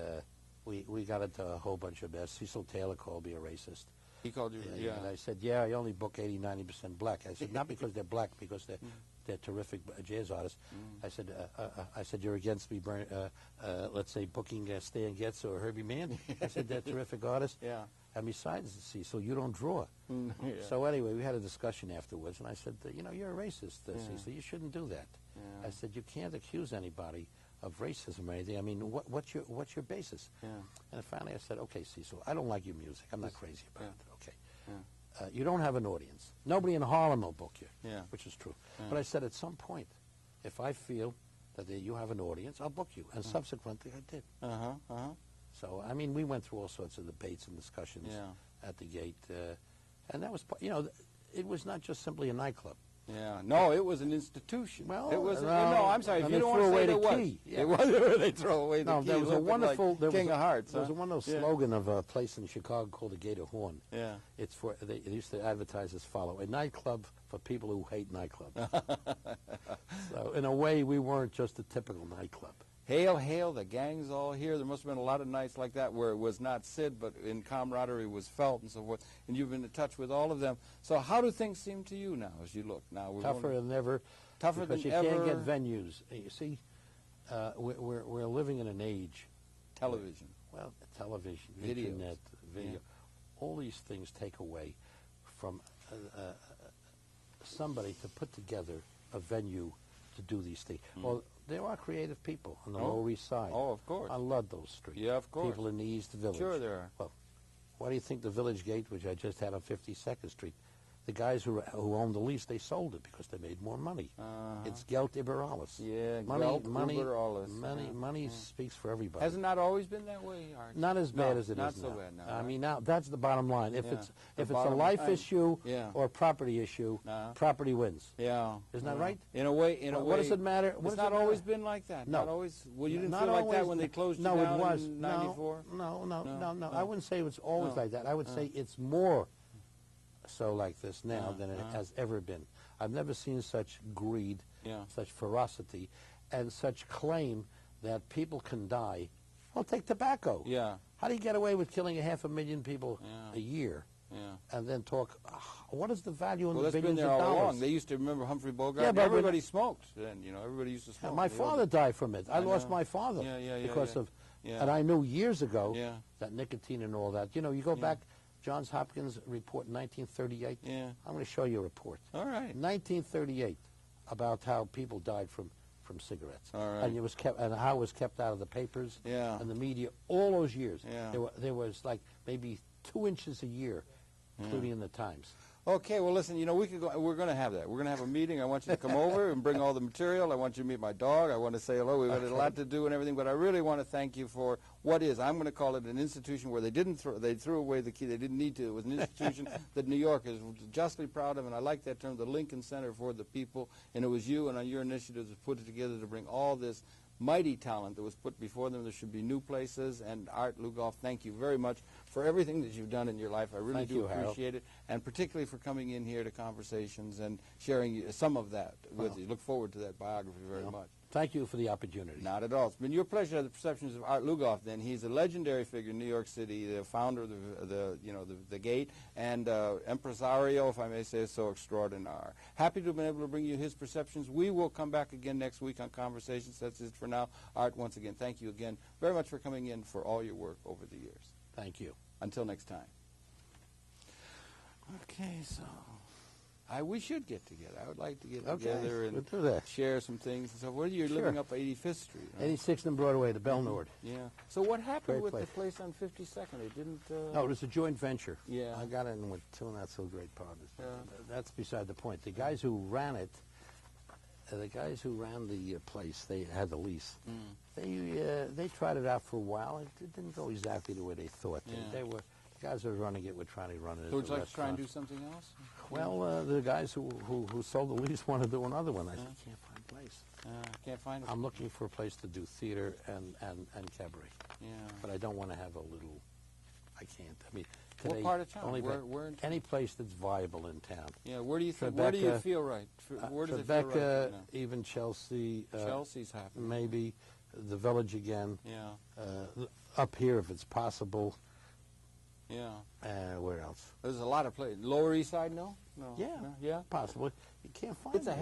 we got into a whole bunch of mess. Cecil Taylor called me a racist.
He called you,
And I said, yeah, I only book 80, 90% black. I said, not because they're black, because they're terrific jazz artists. I said, you're against me, let's say, booking Stan Getz or Herbie Mann. I said, they're terrific artists.
Yeah.
And besides, Cecil, you don't draw.
Yeah.
So anyway, we had a discussion afterwards, and I said, you're a racist, Cecil. You shouldn't do that.
Yeah.
I said, you can't accuse anybody of racism or anything. I mean, what's your basis?
Yeah.
And finally I said, okay, Cecil, I don't like your music. I'm not crazy about it. Okay.
Yeah.
You don't have an audience. Nobody in Harlem will book you,
Yeah.
which is true.
Yeah.
But I said, at some point, if I feel that you have an audience, I'll book you. And subsequently, I did. So, I mean, we went through all sorts of debates and discussions at the gate. And that was, it was not just simply a nightclub.
Yeah, no, it was an institution.
Well,
it was.
no,
I'm sorry. If
and
you
they
don't
threw
want to
away
say
the
there
key.
was, it was. They throw away the
No,
key.
there was a wonderful
King of Hearts.
There was a wonderful slogan of a place in Chicago called the Gator Horn.
Yeah.
It's for they used to advertise as follow: a nightclub for people who hate nightclubs. So in a way, we weren't just a typical nightclub.
Hail, hail, the gang's all here. There must have been a lot of nights like that where it was not Sid, but in camaraderie was felt and so forth. And you've been in touch with all of them. So how do things seem to you now as you look? Now
Tougher than ever.
Tougher
because
than
you
ever.
can't get venues. You see, we're living in an age.
Television.
Well, television,
Videos.
internet, video. All these things take away from somebody to put together a venue to do these things. Well, there are creative people on the Lower East Side.
Oh, of course.
I love those streets.
Yeah, of course.
People in the East Village.
Sure there are.
Well, why do you think the Village Gate, which I just had on 52nd Street, the guys who owned the lease, they sold it because they made more money. It's Geld Iberalis.
Yeah,
money,
Geld
money,
Iberalis.
money speaks for everybody.
Hasn't that always been that way, Art?
Not as bad as it is now.
Not so bad now.
I mean, now that's the bottom line. If
Yeah.
it's
The
if it's a
bottom
life
line.
issue
Yeah.
or a property issue, property wins.
Yeah.
Isn't that right?
In a way,
What does it matter? What
It's
does it
not
matter?
always been like that.
No.
Not always. Well, you didn't
Not
feel like that
always.
when they closed you
No,
down
it was
in '94.
No. I wouldn't say it was always
No.
like that. I would say it's more so like this now than it has ever been. I've never seen such greed, such ferocity, and such claim that people can die. Well, take tobacco.
Yeah.
How do you get away with killing 500,000 people a year?
Yeah.
And then talk, what is the value in
Well,
the
that's been
billions
there
of
all
dollars?
along. They used to remember Humphrey Bogart.
Yeah, but
everybody smoked then. Everybody used to smoke.
My
They
father died from it. I lost
know.
my father
Yeah,
because
yeah.
of,
Yeah.
and I knew years ago
Yeah.
that nicotine and all that. You go back, Johns Hopkins report 1938.
Yeah.
I'm going to show you a report.
All right.
1938 about how people died from cigarettes.
All right.
And it was kept, and how it was kept out of the papers
Yeah.
and the media all those years.
Yeah.
There was like maybe 2 inches a year, including in the Times.
Okay, well, listen, we could go. We're going to have that. We're going to have a meeting. I want you to come over and bring all the material. I want you to meet my dog. I want to say hello. We've had a lot to do and everything, but I really want to thank you for what is. I'm going to call it an institution where they threw away the key. They didn't need to. It was an institution that New York is justly proud of, and I like that term, the Lincoln Center for the People. And it was you and on your initiatives that put it together to bring all this mighty talent that was put before them. There should be new places. And Art Lugoff, thank you very much for everything that you've done in your life. I really do appreciate it, and particularly for coming in here to Conversations and sharing some of that with you. Look forward to that biography very much.
Thank you for the opportunity.
Not at all. It's been your pleasure to have the Perceptions of Art Lugoff. Then he's a legendary figure in New York City, the founder of the Gate, and impresario, if I may say so, extraordinaire. Happy to have been able to bring you his perceptions. We will come back again next week on Conversations. That's it for now. Art, once again, thank you again very much for coming in for all your work over the years.
Thank you.
Until next time. Okay, so we should get together. I would like to get together and
we'll do that.
share some things and so forth. You're living up 85th Street, right?
86th and Broadway, the Belnord.
Yeah. So what happened
Great
with
place.
the place on 52nd? It didn't...
No, it was a joint venture.
Yeah.
I got in with two not so great partners.
Yeah.
That's beside the point. The guys who ran it, the place, they had the lease. They tried it out for a while. It didn't go exactly the way they thought.
Yeah.
The guys who were running it were trying to run it
So
as
would you
a
like to try and
restaurant.
do something else?
Well, the guys who sold the lease wanted to do another one. I said, I can't find a place.
Can't find it.
I'm looking for a place to do theater and cabaret.
Yeah.
But I don't want to have a little, I can't. I mean, today.
What part of town?
Only
Where in town?
any place that's viable in town.
Yeah, where do you think? Where do you feel right? Where does it feel right?
Tribeca,
Now?
even Chelsea.
Chelsea's happening.
Maybe the Village again.
Yeah.
Up here, if it's possible.
Yeah.
Where else?
There's a lot of places. Lower East Side, no? No.
Yeah.
No? Yeah.
Possibly. You can't find
It's a
it.